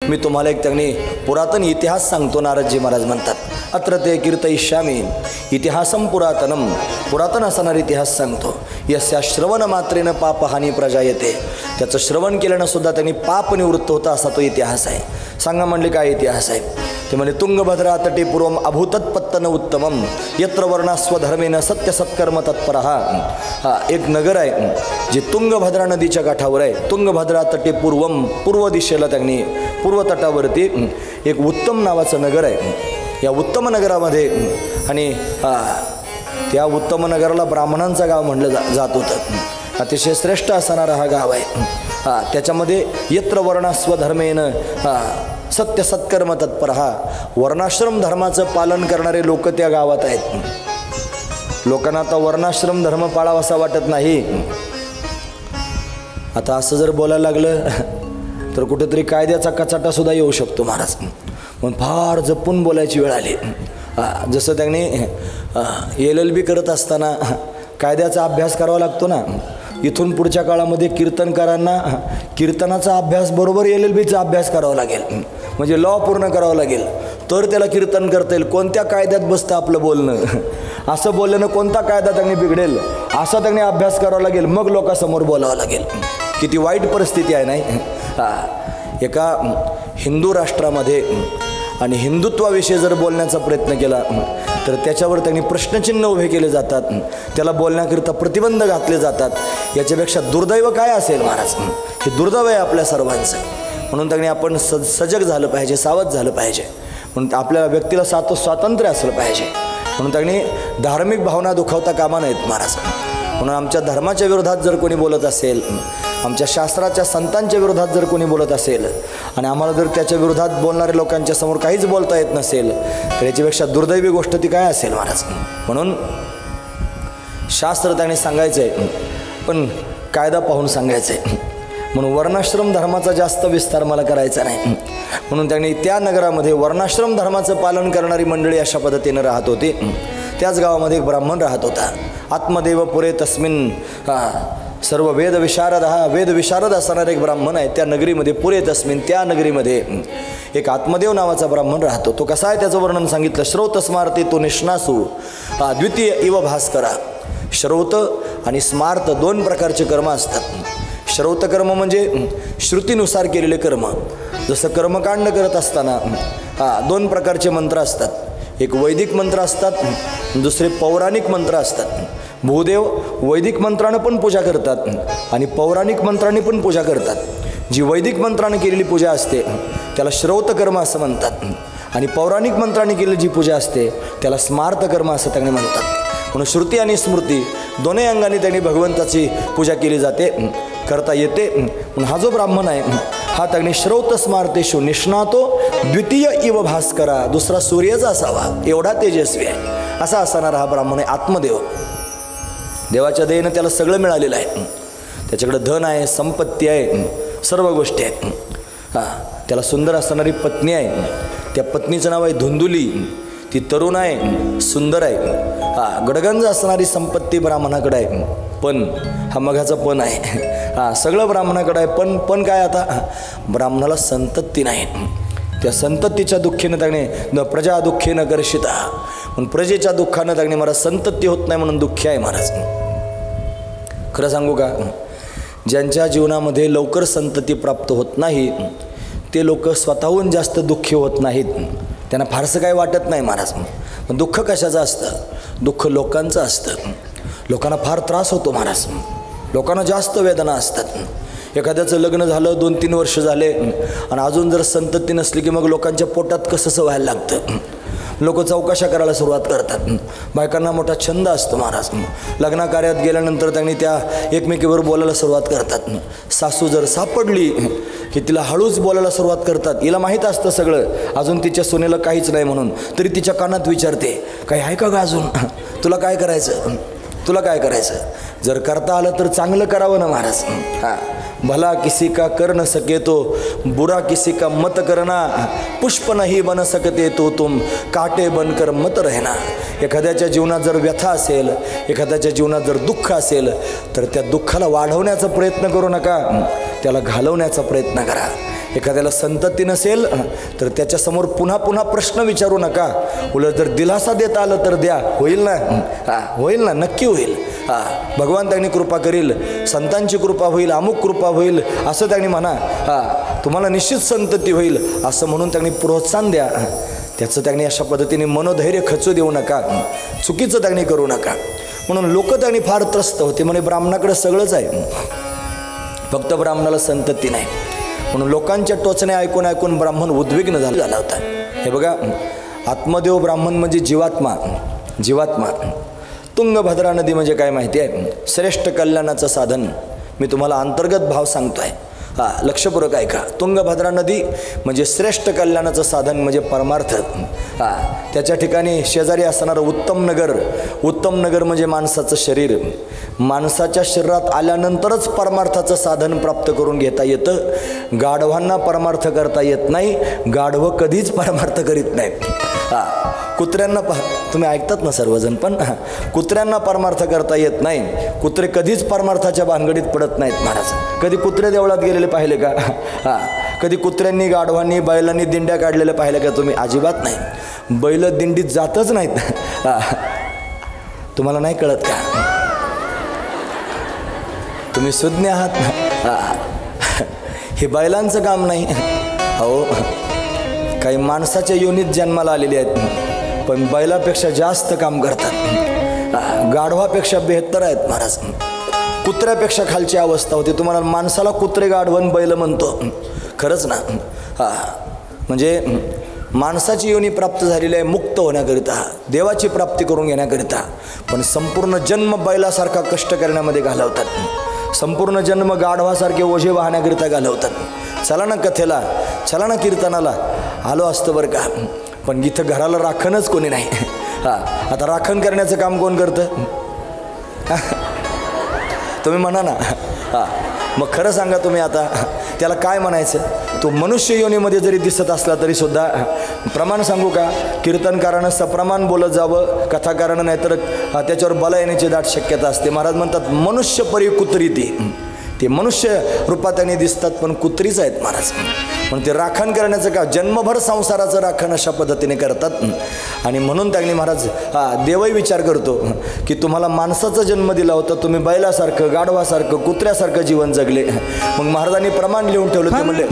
मी तुम्हाला एक त्यांनी पुरातन इतिहास सांगतो. नारदजी महाराज म्हणतात, अत्र ते कीर्तयिष्यामी इतिहासम पुरातनम. पुरातन असणार इतिहास सांगतो. यस्या श्रवण मात्रेनं पापहानी प्रजायते. त्याचं श्रवण केल्यानं सुद्धा त्यांनी पाप निवृत्त होता असा तो इतिहास आहे. सांगा म्हणले काय इतिहास आहे ते? म्हणजे तुंगभद्रा तटे पूर्वम अभूतत्पत्तन उत्तमम यत्र वर्णास्वधर्मेन सत्य सत्कर्म तत्परहा. हा एक नगर आहे जे तुंगभद्रा नदीच्या काठावर आहे. तुंगभद्रा तटे पूर्वम, पूर्व दिशेला त्यांनी पूर्व तटावरती एक उत्तम नावाचं नगर आहे. या उत्तम नगरामध्ये आणि त्या उत्तम नगराला ब्राह्मणांचं गाव म्हणलं जात होतं. अतिशय श्रेष्ठ असणारा हा गाव आहे. त्याच्यामध्ये यत्र वर्णास्वधर्मेन सत्य सत्कर्म तत्परहा. वर्णाश्रम धर्माचं पालन करणारे लोक त्या गावात आहेत. लोकांना आता वर्णाश्रम धर्म पाळावासा वाटत नाही. आता असं जर बोलायला लागलं तर कुठेतरी कायद्याचा कचाटा सुद्धा येऊ शकतो महाराज. पण फार जपून बोलायची वेळ आली. जसं त्यांनी LLB करत असताना कायद्याचा अभ्यास करावा लागतो ना, इथून पुढच्या काळामध्ये कीर्तनकारांना कीर्तनाचा अभ्यास बरोबर LLBचा अभ्यास करावा लागेल. म्हणजे लॉ पूर्ण करावं लागेल तर त्याला कीर्तन करता येईल. कोणत्या कायद्यात बसतं आपलं बोलणं, असं बोलल्यानं कोणता कायदा त्यांनी बिघडेल असा त्यांनी अभ्यास करावा लागेल, मग लोकांसमोर बोलावं लागेल. किती वाईट परिस्थिती आहे नाही. एका हिंदू राष्ट्रामध्ये आणि हिंदुत्वाविषयी जर बोलण्याचा प्रयत्न केला तर त्याच्यावर त्यांनी प्रश्नचिन्ह उभे केले जातात. त्याला बोलण्याकरिता प्रतिबंध घातले जातात. याच्यापेक्षा दुर्दैव काय असेल महाराज? हे दुर्दैव आहे आपल्या सर्वांचं. म्हणून त्यांनी आपण सजग झालं पाहिजे, सावध झालं पाहिजे. म्हणून आपल्याला व्यक्तीला स्वातंत्र्य असलं पाहिजे. म्हणून त्यांनी धार्मिक भावना दुखावता कामा नयेत महाराज. म्हणून आमच्या धर्माच्या विरोधात जर कोणी बोलत असेल, आमच्या शास्त्राच्या संतांच्या विरोधात जर कोणी बोलत असेल आणि आम्हाला जर त्याच्या विरोधात बोलणाऱ्या लोकांच्या समोर काहीच बोलता येत नसेल तर याच्यापेक्षा दुर्दैवी गोष्ट ती काय असेल महाराज? म्हणून शास्त्र त्याने सांगायचं आहे पण कायदा पाहून सांगायचं आहे. म्हणून वर्णाश्रम धर्माचा जास्त विस्तार मला करायचा नाही. म्हणून त्यांनी त्या नगरामध्ये वर्णाश्रम धर्माचं पालन करणारी मंडळी अशा पद्धतीनं राहत होती. त्याच गावामध्ये एक ब्राह्मण राहत होता. आत्मदेव पुरे तस्मिन सर्व वेद विशारद असणारा एक ब्राह्मण आहे त्या नगरीमध्ये. पुरे तस्मिन त्या नगरीमध्ये एक आत्मदेव नावाचा ब्राह्मण राहतो. तो कसा आहे त्याचं वर्णन सांगितलं. श्रौत स्मार्ते तो निष्णासू द्वितीय इव भास्करा. श्रौत आणि स्मार्त दोन प्रकारचे कर्म असतात. श्रौत कर्म म्हणजे श्रुतीनुसार केलेले कर्म. जसं कर्मकांड करत असताना दोन प्रकारचे मंत्र असतात. एक वैदिक मंत्र असतात, दुसरे पौराणिक मंत्र असतात. भूदेव वैदिक मंत्रानं पण पूजा करतात आणि पौराणिक मंत्रांनी पण पूजा करतात. जी वैदिक मंत्रानं केलेली पूजा असते त्याला श्रौत कर्म असं म्हणतात आणि पौराणिक मंत्रांनी केलेली जी पूजा असते त्याला स्मार्त कर्म असं त्यांनी म्हणतात. म्हणून श्रुती आणि स्मृती दोन्ही अंगाने त्यांनी भगवंताची पूजा केली जाते, करता येते. म्हणून हा जो ब्राह्मण आहे हा त्यांनी श्रौत स्मार्तेषु निष्णातो द्वितीय इव भास्करा. दुसरा सूर्याचा असावा एवढा तेजस्वी आहे असा असणारा हा ब्राह्मण आहे. आत्मदेव देवाच्या दयेनं त्याला सगळं मिळालेलं आहे. त्याच्याकडे धन आहे, संपत्ती आहे, सर्व गोष्टी आहेत. त्याला सुंदर असणारी पत्नी आहे. त्या पत्नीचं नाव आहे धुंदुली. ती तरुण आहे, सुंदर आहे. गडगंज असणारी संपत्ती ब्राह्मणाकडे आहे. पण हा मघाचा पण आहे. सगळं ब्राह्मणाकडे आहे. पण काय आता ब्राह्मणाला संतती नाही. त्या संततीच्या दुःखीनं त्याने प्रजा दुःखीनं कर्षिता. पण प्रजेच्या दुःखानं त्याने मला संतती होत नाही म्हणून दुःखी आहे महाराज. खरं सांगू का, ज्यांच्या जीवनामध्ये लवकर संतती प्राप्त होत नाही ते लोक स्वतःहून जास्त दुःखी होत नाहीत. त्यांना फारसं काही वाटत नाही महाराज. पण दुःख कशाचं असतं? दुःख लोकांचं असतं. लोकांना फार त्रास होतो महाराज. लोकांना जास्त वेदना असतात. एखाद्याचं लग्न झालं 2-3 वर्ष झाले आणि अजून जर संतती नसली की मग लोकांच्या पोटात कसंसं व्हायला लागतं. लोक चौकशा करायला सुरुवात करतात. बायकांना मोठा छंद असतो महाराज. लग्नाकार्यात गेल्यानंतर त्यांनी त्या एकमेकीवर बोलायला सुरुवात करतात. सासू जर सापडली की तिला हळूच बोलायला सुरुवात करतात. हिला माहीत असतं सगळं, अजून तिच्या सुनेला काहीच नाही म्हणून, तरी तिच्या कानात विचारते काही आहे का ग अजून, तुला काय करायचं, तुला काय करायचं. जर करता आलं तर चांगलं करावं ना महाराज. भला किसी का कर न सके तो बुरा किसी का मत करना. पुष्प नहीं बन सकते तो तुम काटे बनकर मत रहना. एखाद्याच्या जीवनात जर व्यथा असेल, एखाद्याच्या जीवनात जर दुःख असेल तर त्या दुःखाला वाढवण्याचा प्रयत्न करू नका, त्याला घालवण्याचा प्रयत्न करा. एखाद्याला संतती नसेल तर त्याच्यासमोर पुन्हा पुन्हा प्रश्न विचारू नका. उलट जर दिलासा देता आलं तर द्या. होईल ना? होईल ना, नक्की होईल. भगवान त्यांनी कृपा करील, संतांची कृपा होईल, अमुक कृपा होईल असं त्यांनी म्हणा. तुम्हाला निश्चित संतती होईल असं म्हणून त्यांनी प्रोत्साहन द्या. त्याचं त्यांनी अशा पद्धतीने मनोधैर्य खचू देऊ नका, चुकीचं त्यांनी करू नका. म्हणून लोक त्यांनी फार त्रस्त होते. म्हणे ब्राह्मणाकडे सगळंच आहे, फक्त ब्राह्मणाला संतती नाही. म्हणून लोकांच्या टोचण्या ऐकून ऐकून ब्राह्मण उद्विग्न झाला होता. हे बघा, आत्मदेव ब्राह्मण म्हणजे जीवात्मा. जीवात्मा. तुंगभद्रा नदी म्हणजे काय माहिती आहे? श्रेष्ठ कल्याणाचं साधन. मी तुम्हाला अंतर्गत भाव सांगतो आहे, लक्षपूर्वक ऐका. तुंगभद्रा नदी म्हणजे श्रेष्ठ कल्याणाचं साधन म्हणजे परमार्थ. त्याच्या ठिकाणी शेजारी असणारं उत्तम नगर. उत्तम नगर म्हणजे माणसाचं शरीर. माणसाच्या शरीरात आल्यानंतरच परमार्थाचं साधन प्राप्त करून घेता येतं. गाढवांना परमार्थ करता येत नाही. गाढवं कधीच परमार्थ करीत नाहीत. कुत्र्यांना तुम्ही ऐकतात ना सर्वजण, पण कुत्र्यांना परमार्थ करता येत नाही. कुत्रे कधीच परमार्थाच्या भानगडीत पडत नाहीत महाराज. कधी कुत्रे देवळात गेलेले पाहिले का? कधी कुत्र्यांनी, गाढवांनी, बैलांनी दिंड्या काढलेल्या पाहिल्या का तुम्ही? अजिबात नाही. बैल दिंडीत जातच नाहीत. तुम्हाला नाही कळत का? तुम्ही सुज्ञ आहात. हे बैलांचं काम नाही. हो, काही माणसाच्या योनीत जन्माला आलेले आहेत, पण बैलापेक्षा जास्त काम करतात. गाढवापेक्षा बेहत्तर आहेत महाराज. कुत्र्यापेक्षा खालची अवस्था होती. तुम्हाला माणसाला कुत्रे, गाढवण, बैल म्हणतो, खरंच ना? म्हणजे माणसाची योनी प्राप्त झालेली आहे मुक्त होण्याकरिता, देवाची प्राप्ती करून घेण्याकरिता. पण संपूर्ण जन्म बैलासारखा कष्ट करण्यामध्ये घालवतात. संपूर्ण जन्म गाढवासारखे ओझे वाहण्याकरिता घालवतात. चला ना कथेला, चला ना कीर्तनाला, आलो असतं बरं का. पण इथं घराला राखणच कोणी नाही. आता राखण करण्याचं काम कोण करतं? तुम्ही म्हणा ना. मग खरं सांगा तुम्ही आता त्याला काय म्हणायचं? तो मनुष्य योनीमध्ये जरी दिसत असला तरी सुद्धा प्रमाण सांगू का? कीर्तनकारानं सप्रमाण बोलत जावं, कथाकारानं, नाहीतर त्याच्यावर बला येण्याची दाट शक्यता असते. महाराज म्हणतात मनुष्य परी कुत्री ते मनुष्य रूपात त्यांनी दिसतात पण कुत्रीच आहेत महाराज. पण ते राखण करण्याचं का? जन्मभर संसाराचं राखण अशा पद्धतीने करतात. आणि म्हणून त्यांनी महाराज देवही विचार करतो की तुम्हाला माणसाचा जन्म दिला होता, तुम्ही बैलासारखं, गाढवासारखं, कुत्र्यासारखं जीवन जगले. मग महाराजांनी प्रमाण लिहून ठेवलं. ते म्हणले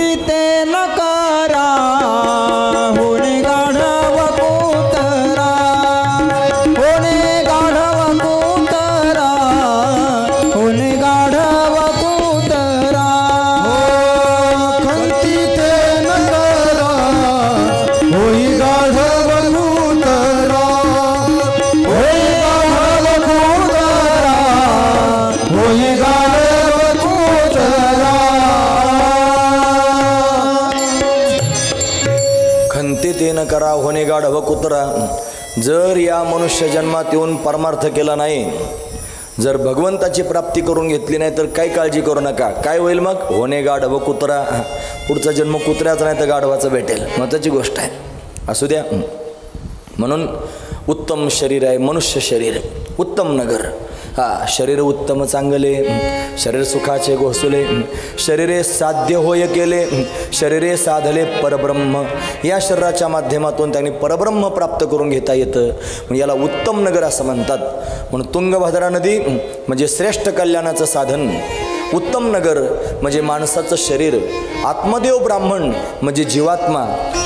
करा होणे गाढव कुत्रा. जर या मनुष्य जन्मात येऊन परमार्थ केला नाही, जर भगवंताची प्राप्ती करून घेतली नाही तर काही काळजी करू नका. काय होईल मग? होणे गाढव कुत्रा. पुढचा जन्म कुत्र्याचा नाही तर गाढवाचा भेटेल. महत्त्वाची गोष्ट आहे. असू द्या. म्हणून उत्तम शरीर आहे मनुष्य शरीर, उत्तम नगर. शरीर उत्तम चांगले, शरीर सुखाचे घोसले, शरीरे साध्य होय केले, शरीरे साधले परब्रह्म. या शरीराच्या माध्यमातून त्यांनी परब्रह्म प्राप्त करून घेता येतं. म्हणजे याला उत्तम नगर असं म्हणतात. म्हणून तुंगभद्रा नदी म्हणजे श्रेष्ठ कल्याणाचं साधन, उत्तम नगर म्हणजे माणसाचं शरीर, आत्मदेव ब्राह्मण म्हणजे जीवात्मा,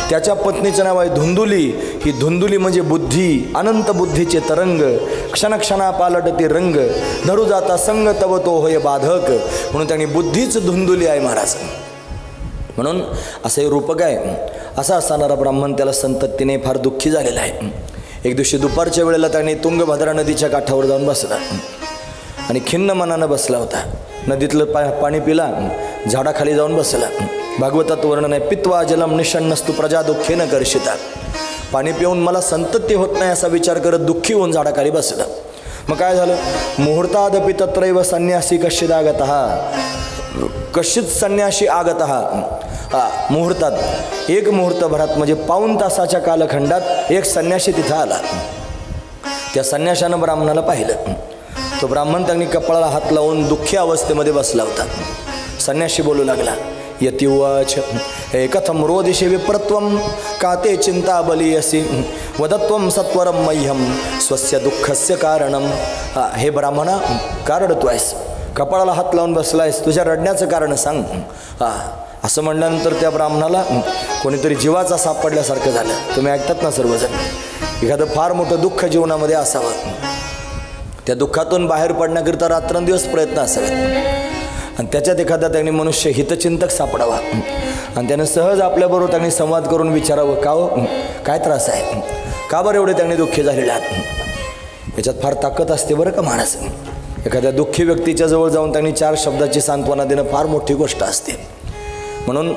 त्याच्या पत्नीचं नाव आहे धुंदुली. ही धुंदुली म्हणजे बुद्धी, अनंत बुद्धीचे तरंग, क्षणक्षणा पालटते रंग, धरू जाता संग तव तो होय बाधक. म्हणून त्यांनी बुद्धीच धुंदुली आहे महाराज. म्हणून असं हे रूपक आहे. असा असणारा ब्राह्मण त्याला संततीने फार दुःखी झालेला आहे. एक दिवशी दुपारच्या वेळेला त्याने तुंगभद्रा नदीच्या काठावर जाऊन बसला आणि खिन्न मनानं बसला होता. नदीतलं पाणी पिला, झाडाखाली जाऊन बसला. भागवतात वर्णन आहे, पित्वा जलम निषण्णस्तु प्रजा दुःखेन कर्षिता. पाणी पिऊन मला संतती होत नाही असा विचार करत दुःखी होऊन झाडाखाली बसला. मग काय झालं? मुहूर्तादपि तत्रैव संन्यासी कश्चिदागतः. कश्चित संन्यासी आगतः. मुहूर्तात, एक मुहूर्तभरात म्हणजे पाऊण तासाच्या कालखंडात एक संन्यासी तिथं आला. त्या संन्याशानं ब्राह्मणाला पाहिलं. तो ब्राह्मण त्यांनी कपाळाला हात लावून दुःखी अवस्थेमध्ये बसला होता. संन्यासी बोलू लागला, यतिवाच हे कथम रोदिषे विप्रत्वं का ते चिंता बलीयसी वदत्वं सत्वरं मह्यं स्वस्य दुःखस्य कारणं. हे ब्राह्मणा, का रडतोयस? कपाळाला हात लावून बसलायस, तुझ्या रडण्याचं कारण सांग. असं म्हणल्यानंतर त्या ब्राह्मणाला कोणीतरी जीवाचा सापडल्यासारखं झालं. तुम्ही ऐकतात ना सर्वजण, एखादं फार मोठं दुःख जीवनामध्ये असावं, त्या दुःखातून बाहेर पडण्याकरिता रात्रंदिवस प्रयत्न असावेत आणि त्याच्यात एखादा त्यांनी मनुष्य हितचिंतक सापडावा आणि त्याने सहज आपल्याबरोबर त्यांनी संवाद करून विचारावं, का हो, काय त्रास आहे, का बरं एवढे त्यांनी दुःखी झालेले आहात. याच्यात फार ताकद असते बरं का माणस. एखाद्या दुःखी व्यक्तीच्या जवळ जाऊन त्यांनी 4 शब्दाची सांत्वना देणं फार मोठी गोष्ट असते. म्हणून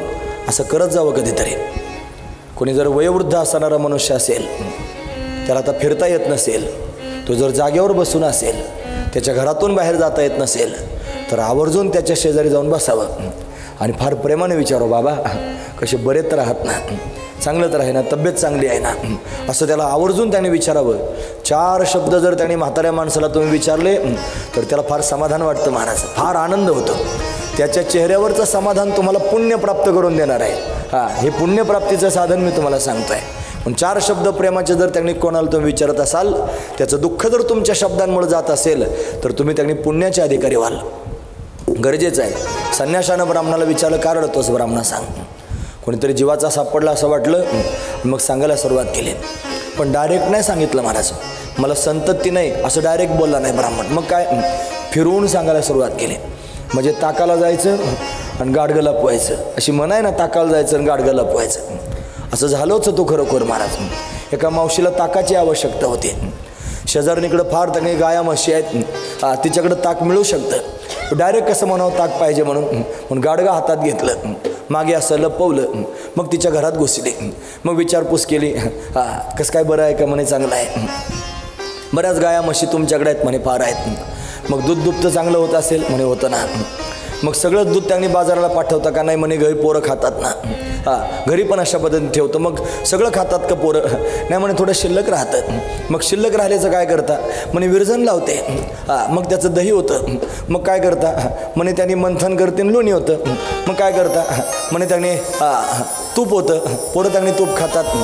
असं करत जावं कधीतरी. कोणी जर वयोवृद्ध असणारा मनुष्य असेल, त्याला आता फिरता येत नसेल, तो जर जागेवर बसून असेल, त्याच्या घरातून बाहेर जाता येत नसेल, तर आवर्जून त्याच्या शेजारी जाऊन बसावं आणि फार प्रेमाने विचारावं, बाबा कसे बरे तर आहात ना, चांगलं तर आहे ना, तब्येत चांगली आहे ना, असं त्याला आवर्जून त्याने विचारावं. 4 शब्द जर त्याने म्हाताऱ्या माणसाला तुम्ही विचारले तर त्याला फार समाधान वाटतं महाराज, फार आनंद होतो. त्याच्या चेहऱ्यावरचं समाधान तुम्हाला पुण्य प्राप्त करून देणार आहे. हे पुण्यप्राप्तीचं साधन मी तुम्हाला सांगतो आहे. पण 4 शब्द प्रेमाचे जर त्यांनी कोणाला तुम्ही विचारत असाल, त्याचं दुःख जर तुमच्या शब्दांमुळे जात असेल, तर तुम्ही त्यांनी पुण्याचे अधिकारी व्हाल. गरजेचं आहे. संन्याशानं ब्राह्मणाला विचारलं, का रडतोस ब्राह्मणा, सांग. कोणीतरी जीवाचा सापडला असं वाटलं, मग सांगायला सुरुवात केली. पण डायरेक्ट नाही सांगितलं महाराज, मला संतती नाही असं डायरेक्ट बोलला नाही ब्राह्मण. मग काय, फिरवून सांगायला सुरुवात केली. म्हणजे ताकाला जायचं आणि गाडगं लपवायचं, अशी म्हण आहे ना, ताकाला जायचं आणि गाडगं लपवायचं. असं झालंच तो खरोखर महाराज. एका मावशीला ताकाची आवश्यकता होती. शेजारणीकडं फार त्यांनी गाया म्हशी आहेत, तिच्याकडं ताक मिळू शकतं. डायरेक्ट कसं म्हणावं ताक पाहिजे म्हणून गाडगं हातात घेतलं, मागे असं लपवलं. मग तिच्या घरात घुसली. मग विचारपूस केली, कसं काय, बरं आहे का म्हणे, चांगलं आहे. बऱ्याच गाया म्हशी तुमच्याकडे आहेत म्हणे, फार आहेत. मग दूध दुभतं चांगलं होत असेल म्हणे, होतं ना. मग सगळं दूध त्यांनी बाजाराला पाठवता का नाही म्हणे, घरी पोरं खातात ना. घरी पण अशा पद्धतीने ठेवतं. मग सगळं खातात का पोरं? नाही म्हणे, थोडं शिल्लक राहतं. मग शिल्लक राहिल्याचं काय करता म्हणे, विरजन लावते. मग त्याचं दही होतं. मग काय करता म्हणे, त्यांनी मंथन करते लोणी होतं. मग काय करता म्हणे, त्याने तूप होतं, पोरं त्यांनी तूप खातात.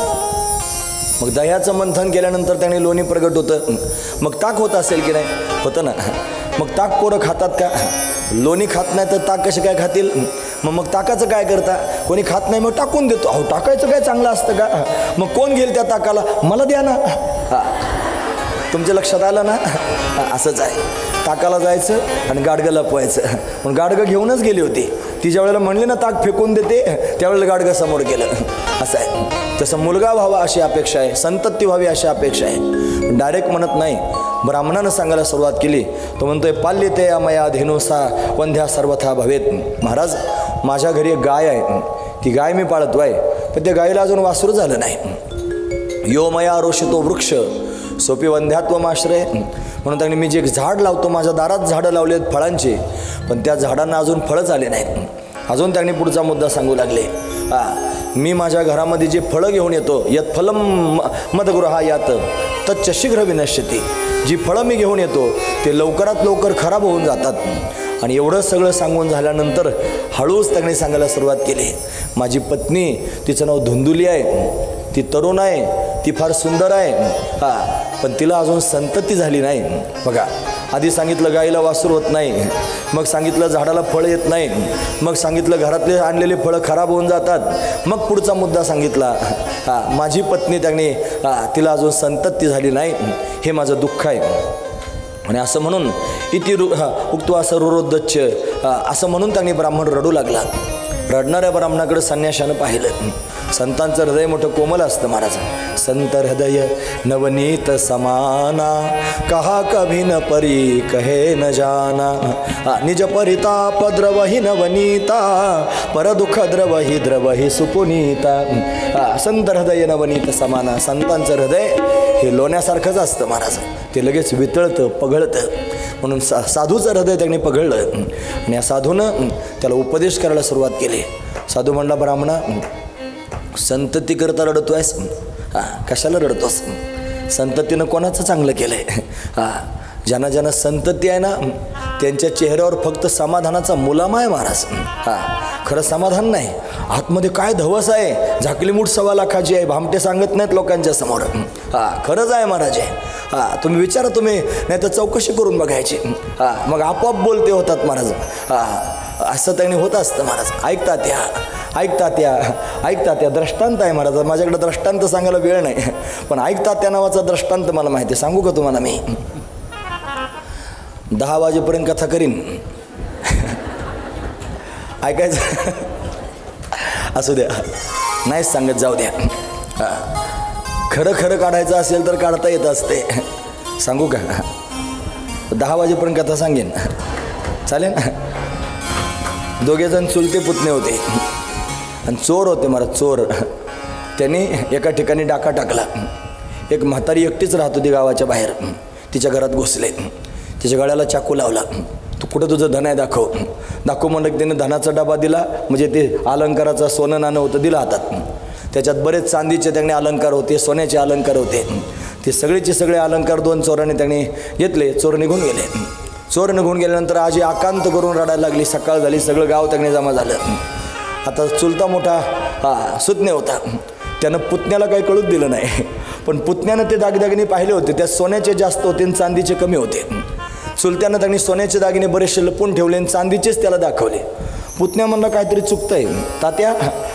मग दह्याचं मंथन केल्यानंतर त्याने लोणी प्रगट होतं. मग ताक होत असेल की नाही, होतं ना. मग ताक पोरं खातात का? लोणी खात नाही तर ताक कसे काय खातील? मग ताकाचं काय करता? कोणी खात नाही मग टाकून देतो. अहो, टाकायचं काय चांगलं असतं का? मग कोण घेईल त्या ताकाला? मला द्या ना. तुमच्या लक्षात आलं ना? असंच आहे. ताकाला जायचं आणि गाडगं लपवायचं. पण गाडगं घेऊनच गेली होती. ती ज्या वेळेला म्हणली ना ताक फेकून देते, त्यावेळेला गाडगं समोर गेलं. असं आहे. तसं मुलगा व्हावा अशी अपेक्षा आहे, संतती व्हावी अशी अपेक्षा आहे. डायरेक्ट म्हणत नाही. ब्राह्मणानं सांगायला सुरुवात केली. तो म्हणतोय, पाल्यते अमया धेनुसा वंध्या सर्वथा भवेत. महाराज, माझ्या घरी एक गाय आहे, ती गाय मी पाळतो आहे, पण त्या गायीला अजून वासरू झालं नाही. यो मया रोषितो वृक्ष सोपी वंध्यात्व आश्रय. म्हणून त्यांनी मी जे झाड लावतो, माझ्या दारात झाडं लावली आहेत फळांची, पण त्या झाडांना अजून फळंच आले नाहीत. अजून त्यांनी पुढचा मुद्दा सांगू लागले. मी माझ्या घरामध्ये जे फळं घेऊन येतो, यत फलम मदगृहायात तच्च शीघ्र विनश्यती. जी फळं मी घेऊन येतो ते लवकरात लवकर खराब होऊन जातात. आणि एवढं सगळं सांगून झाल्यानंतर हळूच त्यांनी सांगायला सुरुवात केली. माझी पत्नी, तिचं नाव धुंदुली आहे, ती तरुण आहे, ती फार सुंदर आहे, पण तिला अजून संतती झाली नाही. बघा, आधी सांगितलं गाईला वासरू होत नाही, मग सांगितलं झाडाला फळं येत नाही, मग सांगितलं घरातले आणलेले फळं खराब होऊन जातात, मग पुढचा मुद्दा सांगितला, माझी पत्नी त्यांनी तिला अजून संतती झाली नाही, हे माझं दुःख आहे. आणि असं म्हणून इति उक्त्वा सरोरोद्धच्च, असं म्हणून त्यांनी ब्राह्मण रडू लागला. रडणाऱ्या ब्राह्मणाकडे संन्याशानं पाहिलं. संतांचं हृदय मोठं कोमल असतं महाराज. संत हृदय नवनीत समाना, कहा कभी न परी कहे न जाना. निज परिताप द्रवही नवनीता, पर दुःख द्रवही द्रवही सुपुनीता. संत हृदय नवनीत समाना. संतांचं हृदय हे लोण्यासारखंच असतं महाराज. ते लगेच वितळतं, पघळतं. म्हणून साधूचं हृदय त्यांनी पघळलं. आणि या साधूनं त्याला उपदेश करायला सुरुवात केली. साधू म्हणला, ब्राह्मणा, संतती करता रडतो आहेस? कशाला रडतोस? संततीनं कोणाचं चांगलं केलं आहे? ज्यांना ज्यांना संतती आहे ना, त्यांच्या चेहऱ्यावर फक्त समाधानाचा मुलामा आहे महाराज. खरं समाधान नाही. आतमध्ये काय धवस आहे, झाकली मूठ 1.25 लाखाची आहे, भामटे सांगत नाहीत लोकांच्या समोर. खरंच आहे महाराज आहे. तुम्ही विचारा, तुम्ही नाही तर चौकशी करून बघायची. मग आपोआप बोलते होतात महाराज. असं त्यांनी होत असतं महाराज. ऐकतात त्या दृष्टांत आहे महाराज. माझ्याकडे दृष्टांत सांगायला वेळ नाही, पण ऐकतात त्या नावाचा दृष्टांत मला माहिती आहे. सांगू का तुम्हाला मी? 10 वाजेपर्यंत कथा करीन. ऐकायचं असू द्या, नाहीच सांगत जाऊ द्या. खरं काढायचं असेल तर काढता येत असते. सांगू का? 10 वाजेपर्यंत कथा सांगेन, चालेल? 2 जण चुलते पुतणे होते आणि चोर होते महाराज. चोर त्यांनी एका ठिकाणी डाका टाकला. एक म्हातारी एकटीच राहत होती गावाच्या बाहेर. तिच्या घरात घुसले, तिच्या गळ्याला चाकू लावला. तू कुठं तुझं धन आहे दाखव. म्हणलं की त्याने धनाचा डबा दिला, म्हणजे ते अलंकाराचं सोनं नाणं होतं, दिलं हातात. त्याच्यात बरेच चांदीचे त्यांनी अलंकार होते, सोन्याचे अलंकार होते. ते सगळेचे सगळे अलंकार 2 चोरांनी त्यांनी घेतले. चोर निघून गेले. चोर निघून गेल्यानंतर आजी आकांत करून रडायला लागली. सकाळ झाली, सगळं गाव त्यांनी जमा झालं. आता चुलता मोठा सुज्ञ होता. त्यानं पुतण्याला काही कळूच दिलं नाही, पण पुतण्यानं ते दागदागिने पाहिले होते. त्या सोन्याचे जास्त होते आणि चांदीचे कमी होते. चुलत्यानं त्यांनी सोन्याचे दागिने बरेचसे लपून ठेवले आणि चांदीचेच त्याला दाखवले. पुतण्या म्हणलं काहीतरी चुकतंय तात्या,